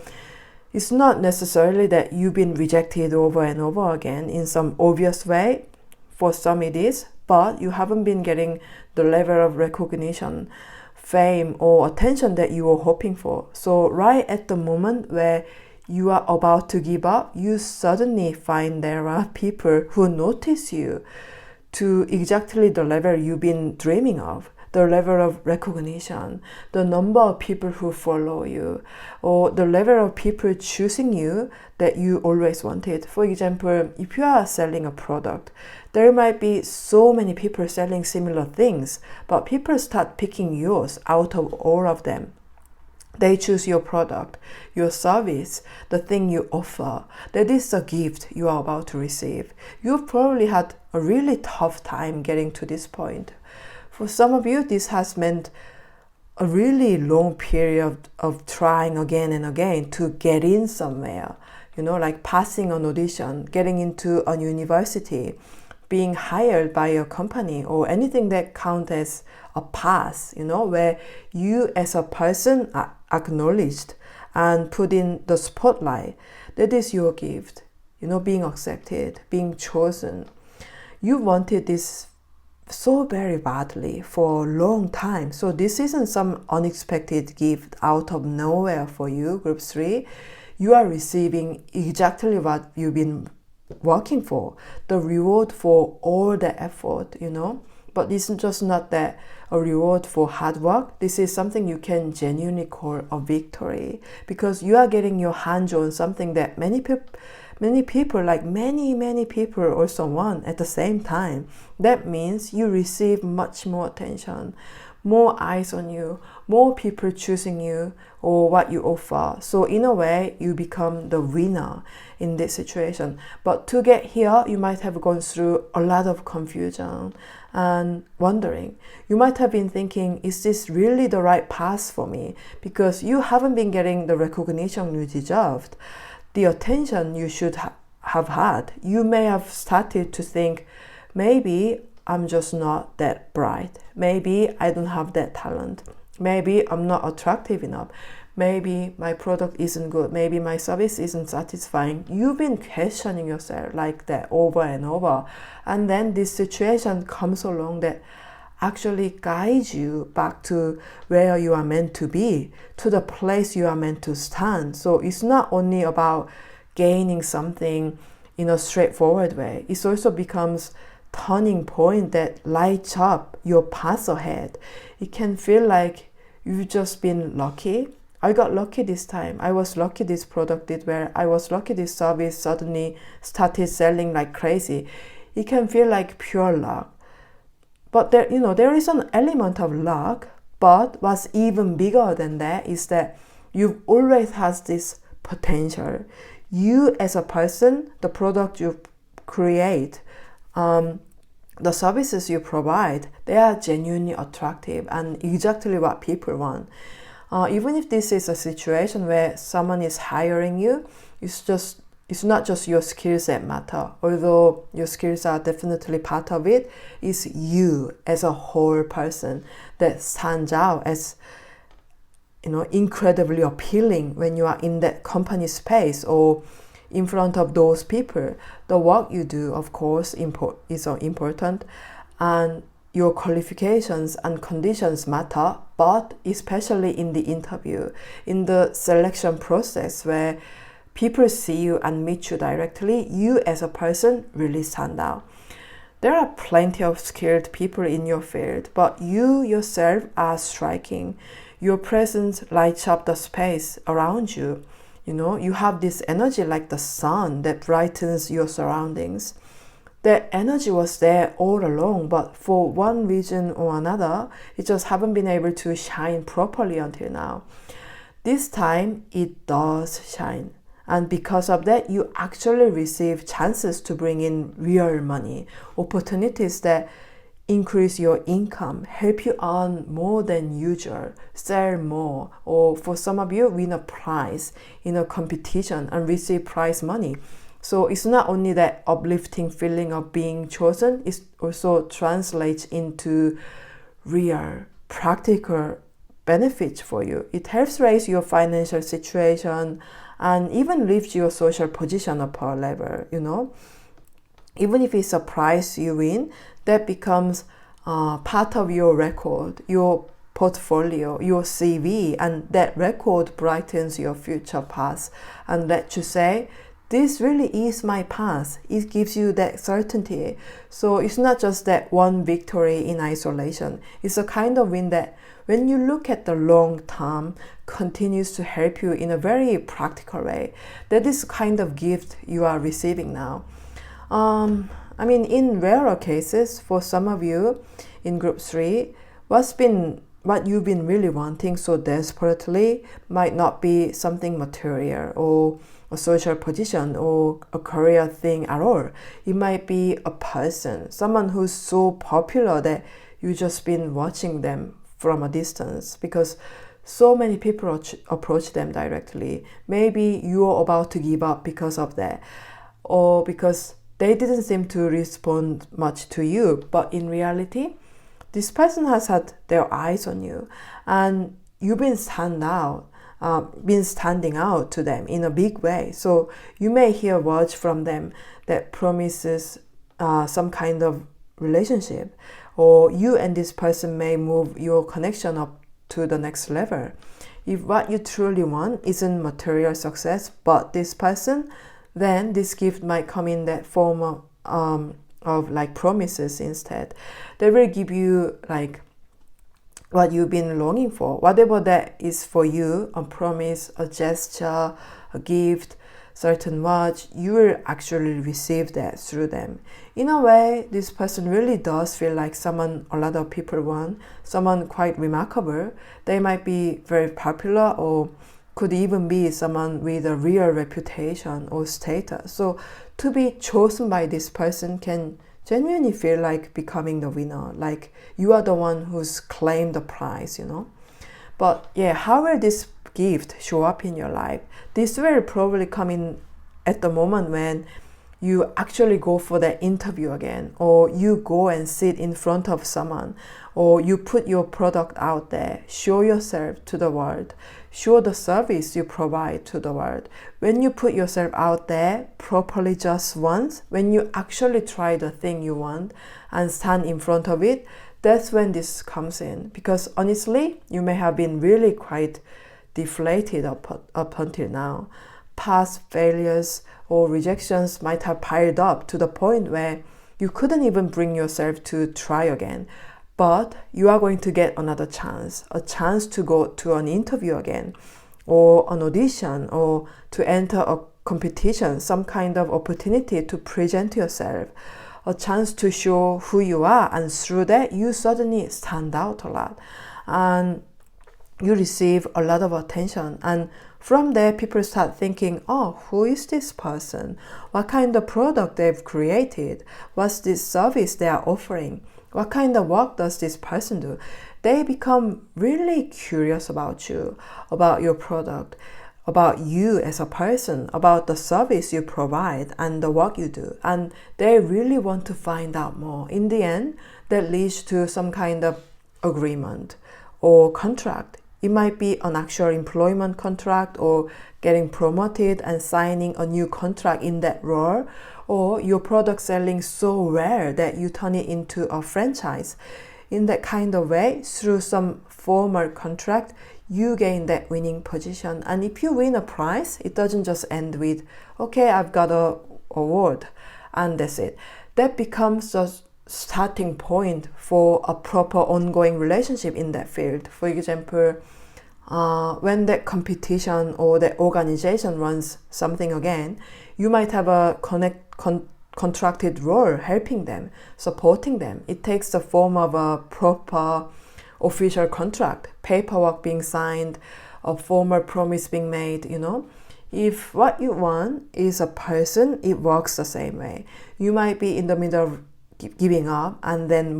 A: it's not necessarily that you've been rejected over and over again in some obvious way. For some it is, but you haven't been getting the level of recognition, fame, or attention that you were hoping for. So right at the moment where you are about to give up, you suddenly find there are people who notice you to exactly the level you've been dreaming of. the level of recognition, the number of people who follow you, or the level of people choosing you that you always wanted. For example, if you are selling a product, there might be so many people selling similar things, but people start picking yours out of all of them. They choose your product, your service, the thing you offer. That is the gift you are about to receive. You've probably had a really tough time getting to this point. For some of you, this has meant a really long period of trying again and again to get in somewhere. Like passing an audition, getting into a university, being hired by a company, or anything that counts as a pass, where you as a person are acknowledged and put in the spotlight. That is your gift, being accepted, being chosen. You wanted this so very badly for a long time. So this isn't some unexpected gift out of nowhere for you, Group 3. You are receiving exactly what you've been working for, the reward for all the effort, But this is just not that a reward for hard work. This is something you can genuinely call a victory, because you are getting your hands on something that many people, like many people also want at the same time. That means you receive much more attention, more eyes on you, more people choosing you or what you offer. So in a way, you become the winner in this situation. But to get here, you might have gone through a lot of confusion and wondering. You might have been thinking, is this really the right path for me? Because you haven't been getting the recognition you deserved, the attention you should have had. You may have started to think, maybe I'm just not that bright. Maybe I don't have that talent. Maybe I'm not attractive enough. Maybe my product isn't good. Maybe my service isn't satisfying. You've been questioning yourself like that over and over. And then this situation comes along that actually guides you back to where you are meant to be, to the place you are meant to stand. So it's not only about gaining something in a straightforward way. It also becomes turning point that lights up your path ahead. It can feel like you've just been lucky. I got lucky this time. I was lucky this product did well. I was lucky this service suddenly started selling like crazy. It can feel like pure luck. But there is an element of luck, but what's even bigger than that is that you've always had this potential. You as a person, the product you create, the services you provide, they are genuinely attractive and exactly what people want. Even if this is a situation where someone is hiring you, it's not just your skills that matter. Although your skills are definitely part of it, it's you as a whole person that stands out as incredibly appealing when you are in that company space or in front of those people. The work you do, of course, is important, and your qualifications and conditions matter, but especially in the interview, in the selection process where people see you and meet you directly, you as a person really stand out. There are plenty of skilled people in your field, but you yourself are striking. Your presence lights up the space around you. You have this energy like the sun that brightens your surroundings. That energy was there all along, but for one reason or another, it just haven't been able to shine properly until now. This time, it does shine. And because of that, you actually receive chances to bring in real money, opportunities that increase your income, help you earn more than usual, sell more, or for some of you, win a prize in a competition and receive prize money. So it's not only that uplifting feeling of being chosen, it also translates into real, practical benefits for you. It helps raise your financial situation and even lifts your social position up a level, Even if it's a prize you win, that becomes part of your record, your portfolio, your CV, and that record brightens your future path and lets you say, this really is my path. It gives you that certainty. So it's not just that one victory in isolation. It's a kind of win that when you look at the long term, continues to help you in a very practical way. That is kind of gift you are receiving now. I mean, in rarer cases, for some of you in group 3, what you've been really wanting so desperately might not be something material or a social position or a career thing at all. It might be a person, someone who's so popular that you've just been watching them from a distance because so many people approach them directly. Maybe you're about to give up because of that, or because they didn't seem to respond much to you. But in reality, this person has had their eyes on you, and you've been standing out to them in a big way. So you may hear words from them that promises some kind of relationship, or you and this person may move your connection up to the next level. If what you truly want isn't material success, but this person, then this gift might come in that form of like promises instead. They will give you like what you've been longing for, whatever that is for you, a promise, a gesture, a gift, certain words, you will actually receive that through them. In a way, this person really does feel like someone a lot of people want, someone quite remarkable. They might be very popular or could even be someone with a real reputation or status. So to be chosen by this person can genuinely feel like becoming the winner, like you are the one who's claimed the prize, you know. But yeah, how will this gift show up in your life? This will probably come in at the moment when you actually go for that interview again, or you go and sit in front of someone, or you put your product out there, show yourself to the world, show the service you provide to the world. When you put yourself out there properly just once, when you actually try the thing you want and stand in front of it, that's when this comes in. Because honestly, you may have been really quite deflated up until now. Past failures or rejections might have piled up to the point where you couldn't even bring yourself to try again. But you are going to get another chance, a chance to go to an interview again, or an audition, or to enter a competition, some kind of opportunity to present yourself, a chance to show who you are, and through that you suddenly stand out a lot. And you receive a lot of attention, and from there people start thinking, oh, who is this person? What kind of product they've created? What's this service they are offering? What kind of work does this person do? They become really curious about you, about your product, about you as a person, about the service you provide and the work you do. And they really want to find out more. In the end, that leads to some kind of agreement or contract. It might be an actual employment contract, or getting promoted and signing a new contract in that role, or your product selling so well that you turn it into a franchise. In that kind of way, through some formal contract, you gain that winning position. And if you win a prize, it doesn't just end with, okay, I've got an award and that's it. That becomes a starting point for a proper ongoing relationship in that field. For example, when that competition or that organization runs something again, you might have a contracted role helping them, supporting them. It takes the form of a proper official contract, paperwork being signed, a formal promise being made, you know. If what you want is a person, it works the same way. You might be in the middle of giving up, and then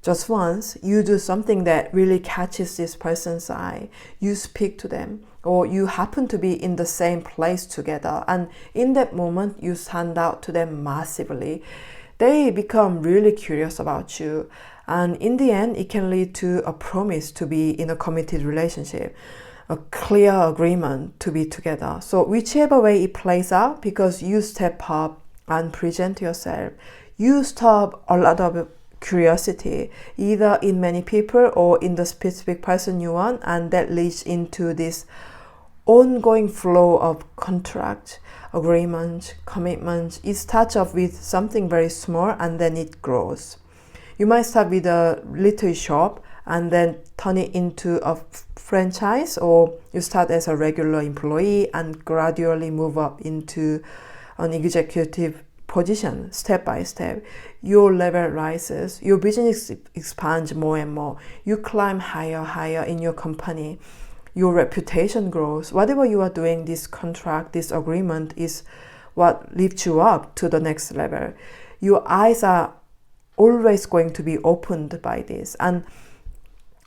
A: just once, you do something that really catches this person's eye. You speak to them, or you happen to be in the same place together, and in that moment, you stand out to them massively. They become really curious about you, and in the end, it can lead to a promise to be in a committed relationship, a clear agreement to be together. So whichever way it plays out, because you step up and present yourself, you stop a lot of curiosity, either in many people or in the specific person you want, and that leads into this ongoing flow of contract, agreement, commitment. It starts off with something very small and then it grows. You might start with a little shop and then turn it into a franchise, or you start as a regular employee and gradually move up into an executive position step by step. Your level rises, your business expands more and more. You climb higher in your company. Your reputation grows. Whatever you are doing, this contract, this agreement is what lifts you up to the next level. Your eyes are always going to be opened by this, and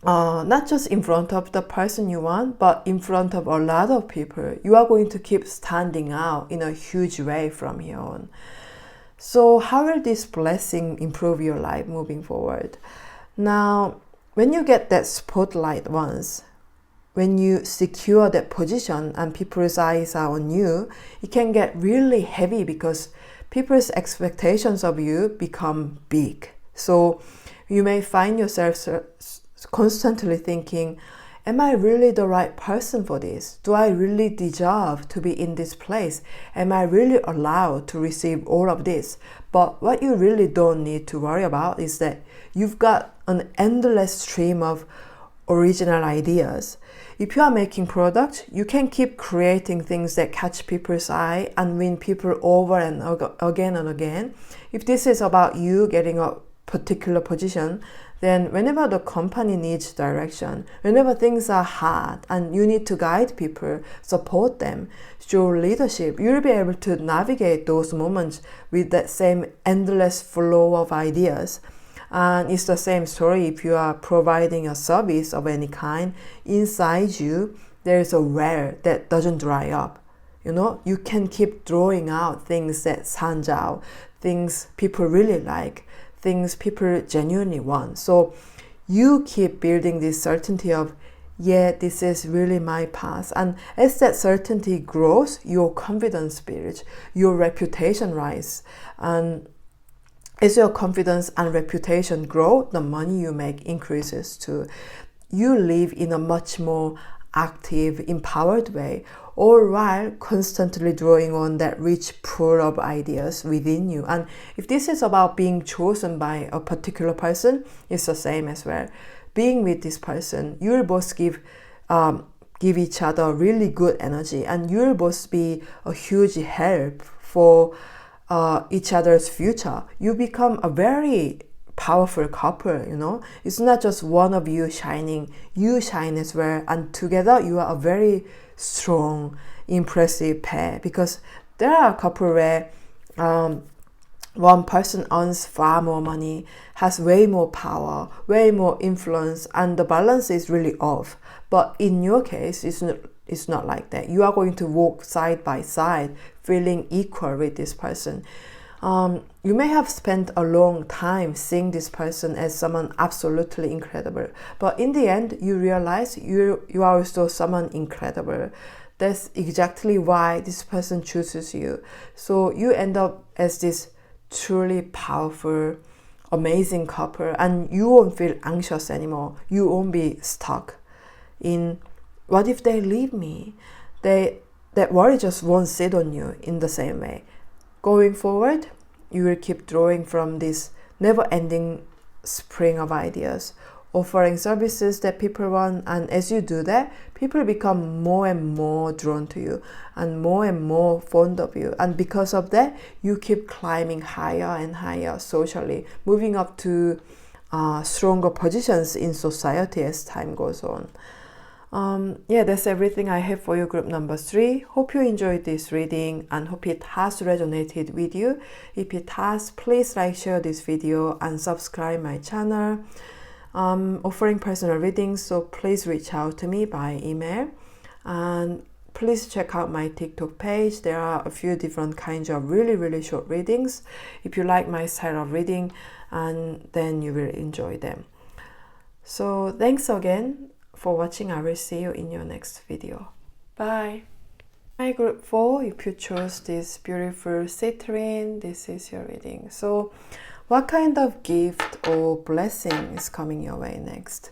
A: not just in front of the person you want, but in front of a lot of people. You are going to keep standing out in a huge way from here on. So how will this blessing improve your life moving forward? Now, when you get that spotlight once, when you secure that position and people's eyes are on you, it can get really heavy because people's expectations of you become big. So you may find yourself constantly thinking, am I really the right person for this? Do I really deserve to be in this place? Am I really allowed to receive all of this? But what you really don't need to worry about is that you've got an endless stream of original ideas. If you are making products, you can keep creating things that catch people's eye and win people over and again and again. If this is about you getting a particular position, then whenever the company needs direction, whenever things are hard and you need to guide people, support them, show leadership, you'll be able to navigate those moments with that same endless flow of ideas. And it's the same story if you are providing a service of any kind. Inside you, there is a well that doesn't dry up. You can keep drawing out things that stand out, things people really like, things people genuinely want. So you keep building this certainty of, yeah, this is really my path. And as that certainty grows, your confidence builds, your reputation rises. And as your confidence and reputation grow, the money you make increases too. You live in a much more active, empowered way, all while constantly drawing on that rich pool of ideas within you. And if this is about being chosen by a particular person, it's the same as well. Being with this person, you will both give each other really good energy, and you will both be a huge help for each other's future. You become a very powerful couple, It's not just one of you shining, you shine as well, and together you are a very strong, impressive pair. Because there are a couple where one person earns far more money, has way more power, way more influence, and the balance is really off. But in your case, it's not like that. You are going to walk side by side, feeling equal with this person. You may have spent a long time seeing this person as someone absolutely incredible, but in the end, you realize you are also someone incredible. That's exactly why this person chooses you. So you end up as this truly powerful, amazing couple, and you won't feel anxious anymore. You won't be stuck in, what if they leave me? That worry just won't sit on you in the same way. Going forward, you will keep drawing from this never-ending spring of ideas, offering services that people want, and as you do that, people become more and more drawn to you and more fond of you. And because of that, you keep climbing higher and higher socially, moving up to stronger positions in society as time goes on. That's everything I have for you, group number 3. Hope you enjoyed this reading and hope it has resonated with you. If it has, please like, share this video and subscribe my channel. Offering personal readings, so please reach out to me by email. And please check out my TikTok page. There are a few different kinds of really short readings. If you like my style of reading, and then you will enjoy them. So thanks again for watching. I will see you in your next video. Bye. Hi, group 4. If you chose this beautiful citrine, this is your reading. So what kind of gift or blessing is coming your way next?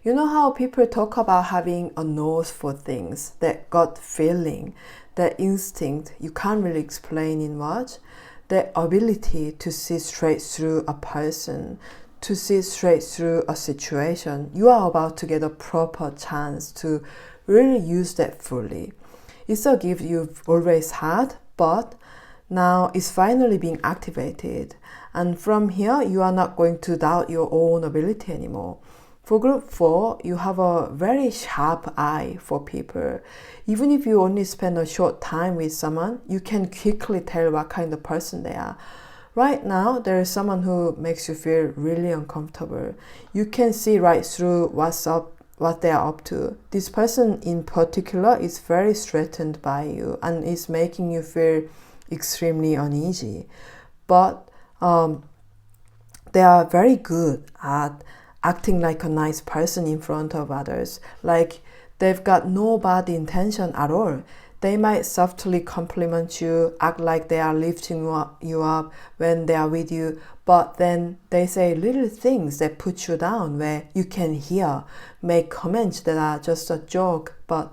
A: You know how people talk about having a nose for things, that gut feeling, that instinct you can't really explain in words, that ability to see straight through a person, to see straight through a situation. You are about to get a proper chance to really use that fully. It's a gift you've always had, but now it's finally being activated. And from here, you are not going to doubt your own ability anymore. For group 4, you have a very sharp eye for people. Even if you only spend a short time with someone, you can quickly tell what kind of person they are. Right now, there is someone who makes you feel really uncomfortable. You can see right through what they are up to. This person in particular is very threatened by you and is making you feel extremely uneasy. But they are very good at acting like a nice person in front of others. Like they've got no bad intention at all. They might softly compliment you, act like they are lifting you up when they are with you, but then they say little things that put you down where you can hear, make comments that are just a joke, but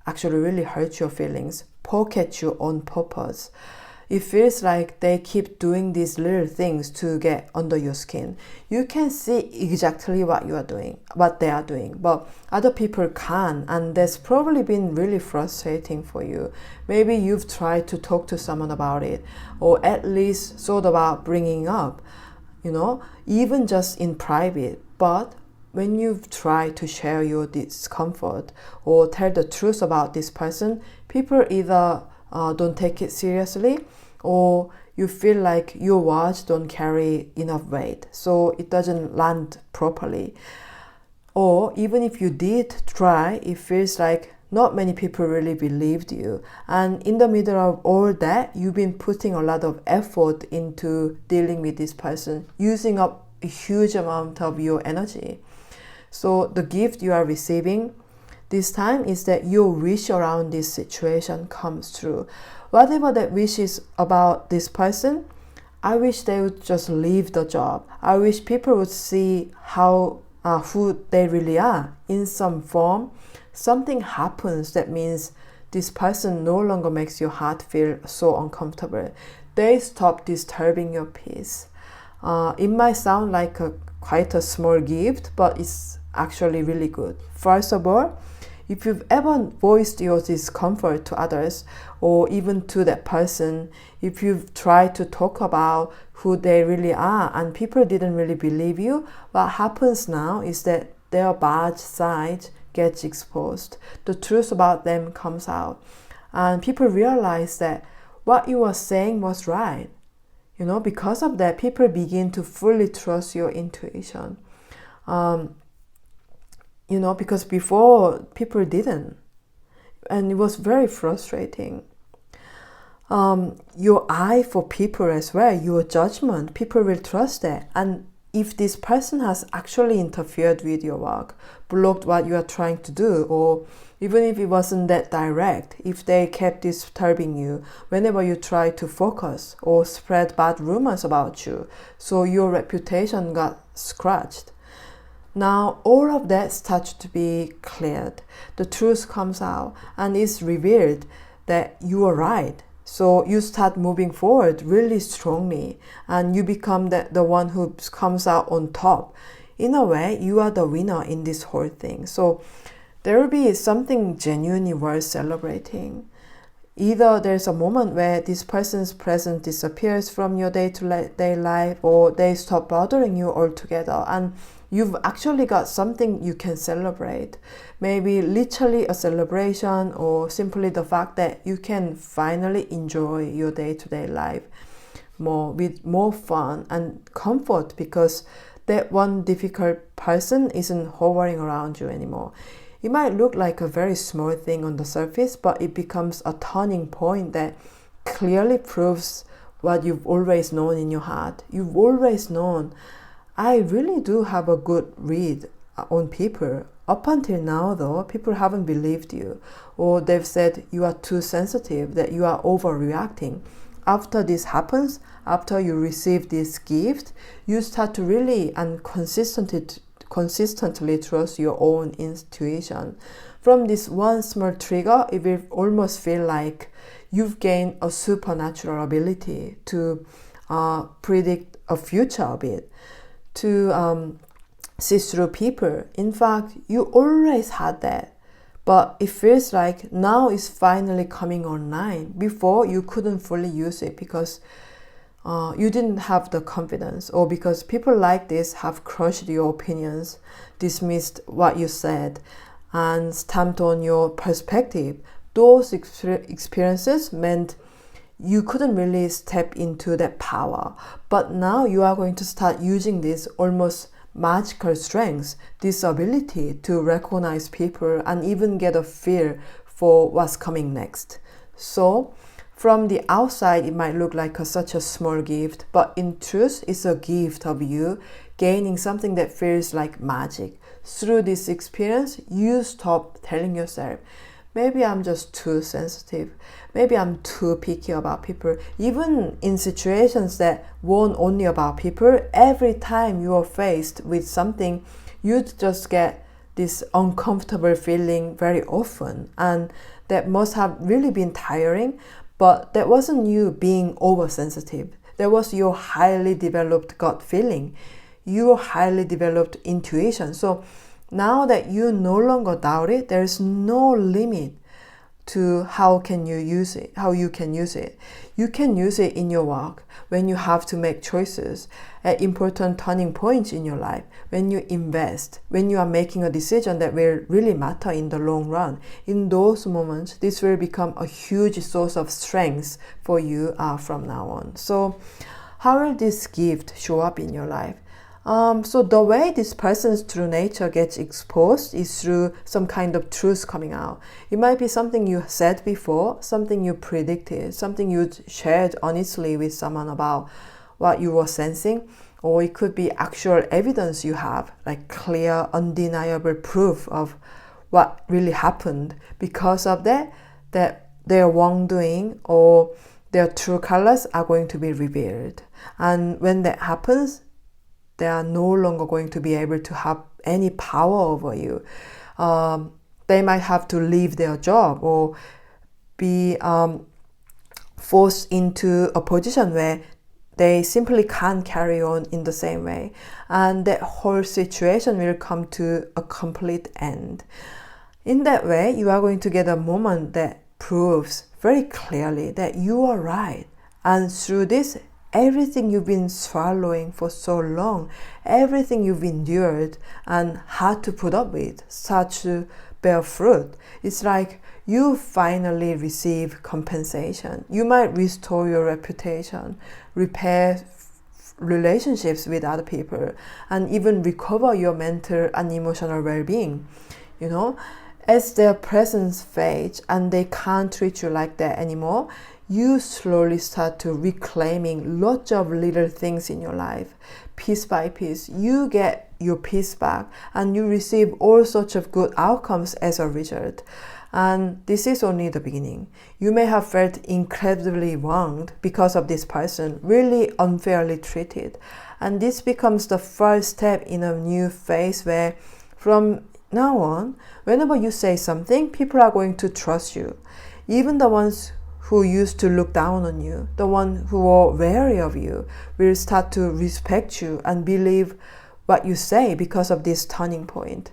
A: actually really hurt your feelings, poke at you on purpose. It feels like they keep doing these little things to get under your skin. You can see exactly what they are doing, but other people can't, and that's probably been really frustrating for you. Maybe you've tried to talk to someone about it, or at least thought about bringing up, even just in private. But when you've tried to share your discomfort or tell the truth about this person, people either don't take it seriously, or you feel like your words don't carry enough weight, so it doesn't land properly. Or even if you did try, it feels like not many people really believed you. And in the middle of all that, you've been putting a lot of effort into dealing with this person, using up a huge amount of your energy. So the gift you are receiving this time is that your wish around this situation comes true. Whatever that wish is about this person, I wish they would just leave the job. I wish people would see who they really are in some form. Something happens that means this person no longer makes your heart feel so uncomfortable. They stop disturbing your peace. It might sound like quite a small gift, but it's actually really good. First of all, if you've ever voiced your discomfort to others, or even to that person, if you've tried to talk about who they really are and people didn't really believe you, what happens now is that their bad side gets exposed. The truth about them comes out. And people realize that what you were saying was right. Because of that, people begin to fully trust your intuition. Because before people didn't. And it was very frustrating. Your eye for people as well, your judgment, people will trust that. And if this person has actually interfered with your work, blocked what you are trying to do, or even if it wasn't that direct, if they kept disturbing you whenever you try to focus or spread bad rumors about you, so your reputation got scratched. Now all of that starts to be cleared. The truth comes out and it's revealed that you are right. So you start moving forward really strongly and you become the one who comes out on top. In a way, you are the winner in this whole thing. So there will be something genuinely worth celebrating. Either there's a moment where this person's presence disappears from your day-to-day life, or they stop bothering you altogether and you've actually got something you can celebrate. Maybe literally a celebration, or simply the fact that you can finally enjoy your day-to-day life with more fun and comfort, because that one difficult person isn't hovering around you anymore. It might look like a very small thing on the surface, but it becomes a turning point that clearly proves what you've always known in your heart. You've always known, I really do have a good read on people. Up until now, though, people haven't believed you, or they've said you are too sensitive, that you are overreacting. After this happens, after you receive this gift, you start to really and consistently consistently trust your own intuition. From this one small trigger, it will almost feel like you've gained a supernatural ability to predict a future a bit, to see through people. In fact, you always had that, but it feels like now it's finally coming online. Before, you couldn't fully use it because you didn't have the confidence, or because people like this have crushed your opinions, dismissed what you said, and stamped on your perspective. Those experiences meant you couldn't really step into that power. But now you are going to start using this almost magical strength, this ability to recognize people and even get a feel for what's coming next. So, from the outside, it might look like such a small gift, but in truth, it's a gift of you gaining something that feels like magic. Through this experience, you stop telling yourself, maybe I'm just too sensitive. Maybe I'm too picky about people. Even in situations that weren't only about people, every time you are faced with something, you'd just get this uncomfortable feeling very often. And that must have really been tiring, but that wasn't you being oversensitive. That was your highly developed gut feeling, your highly developed intuition. So now that you no longer doubt it, there's no limit to how you can use it. You can use it in your work, when you have to make choices, at important turning points in your life, when you invest, when you are making a decision that will really matter in the long run. In those moments, this will become a huge source of strength for you from now on. So how will this gift show up in your life? So the way this person's true nature gets exposed is through some kind of truth coming out. It might be something you said before, something you predicted, something you shared honestly with someone about what you were sensing, or it could be actual evidence you have, like clear, undeniable proof of what really happened. Because of that their wrongdoing or their true colors are going to be revealed. And when that happens, they are no longer going to be able to have any power over you. They might have to leave their job or be forced into a position where they simply can't carry on in the same way. And that whole situation will come to a complete end. In that way, you are going to get a moment that proves very clearly that you are right. And through this, everything you've been swallowing for so long, everything you've endured and had to put up with, starts to bear fruit. It's like you finally receive compensation. You might restore your reputation, repair relationships with other people, and even recover your mental and emotional well-being. As their presence fades and they can't treat you like that anymore, you slowly start to reclaiming lots of little things in your life. Piece by piece, you get your peace back and you receive all sorts of good outcomes as a result. And this is only the beginning. You may have felt incredibly wronged because of this person, really unfairly treated. And this becomes the first step in a new phase where from now on, whenever you say something, people are going to trust you. Even the ones who used to look down on you, the ones who are wary of you, will start to respect you and believe what you say because of this turning point.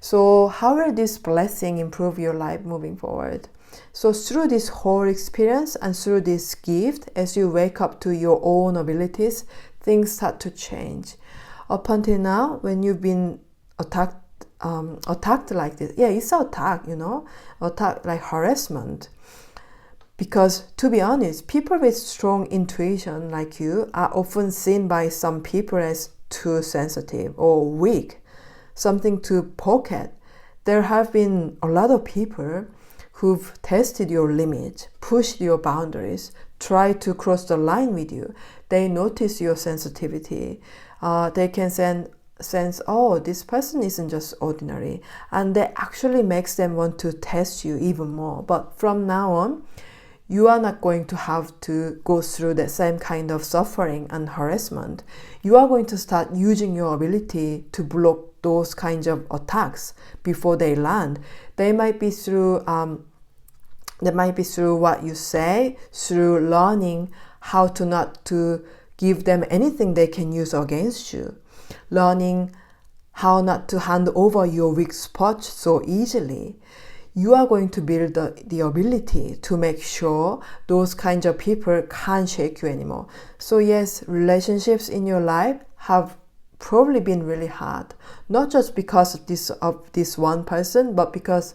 A: So how will this blessing improve your life moving forward? So through this whole experience and through this gift, as you wake up to your own abilities, things start to change. Up until now, when you've been attacked like this, it's an attack, attack like harassment. Because to be honest, people with strong intuition like you are often seen by some people as too sensitive or weak, something to poke at. There have been a lot of people who've tested your limits, pushed your boundaries, tried to cross the line with you. They notice your sensitivity. They can sense, oh, this person isn't just ordinary. And that actually makes them want to test you even more. But from now on, you are not going to have to go through the same kind of suffering and harassment. You are going to start using your ability to block those kinds of attacks before they land. They might be through what you say, through learning how to not to give them anything they can use against you, learning how not to hand over your weak spot so easily. You are going to build the ability to make sure those kinds of people can't shake you anymore. So yes, relationships in your life have probably been really hard, not just because of this one person, but because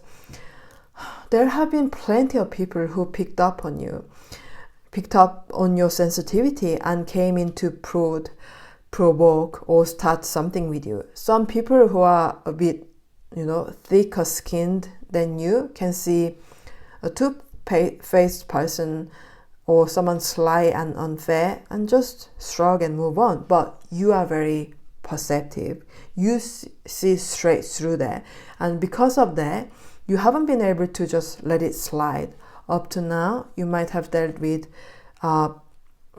A: there have been plenty of people who picked up on your sensitivity and came in to provoke or start something with you. Some people who are a bit, thicker skinned than you can see a two-faced person or someone sly and unfair and just shrug and move on. But you are very perceptive. You see straight through that. And because of that, you haven't been able to just let it slide. Up to now, you might have dealt with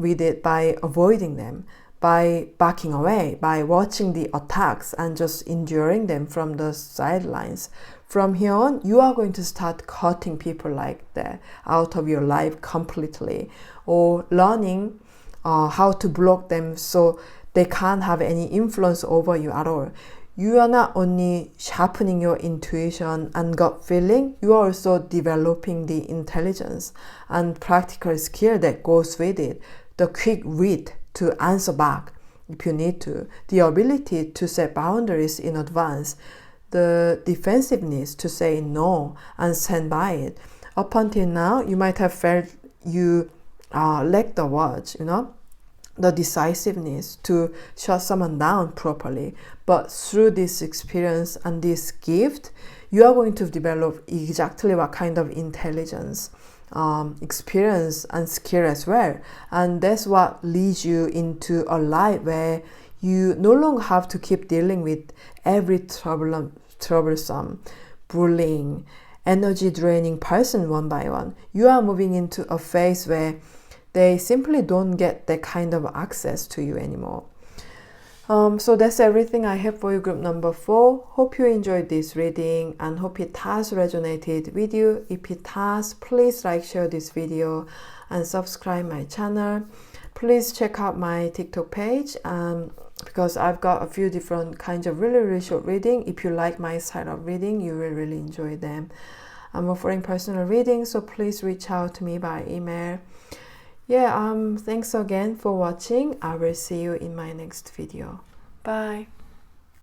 A: it by avoiding them, by backing away, by watching the attacks and just enduring them from the sidelines. From here on, you are going to start cutting people like that out of your life completely, or learning how to block them so they can't have any influence over you at all. You are not only sharpening your intuition and gut feeling, you are also developing the intelligence and practical skill that goes with it, the quick wit to answer back if you need to, the ability to set boundaries in advance, the defensiveness to say no and stand by it. Up until now, you might have felt you lacked the words, the decisiveness to shut someone down properly. But through this experience and this gift, you are going to develop exactly what kind of intelligence, experience and skill as well. And that's what leads you into a life where you no longer have to keep dealing with every troublesome, bullying, energy draining person one by one. You are moving into a phase where they simply don't get that kind of access to you anymore. So that's everything I have for you, group number 4. Hope you enjoyed this reading and hope it has resonated with you. If it has, please like, share this video and subscribe my channel. Please check out my TikTok page because I've got a few different kinds of really short reading. If you like my style of reading, you will really enjoy them. I'm offering personal readings, so please reach out to me by email. Thanks again for watching. I will see you in my next video. Bye.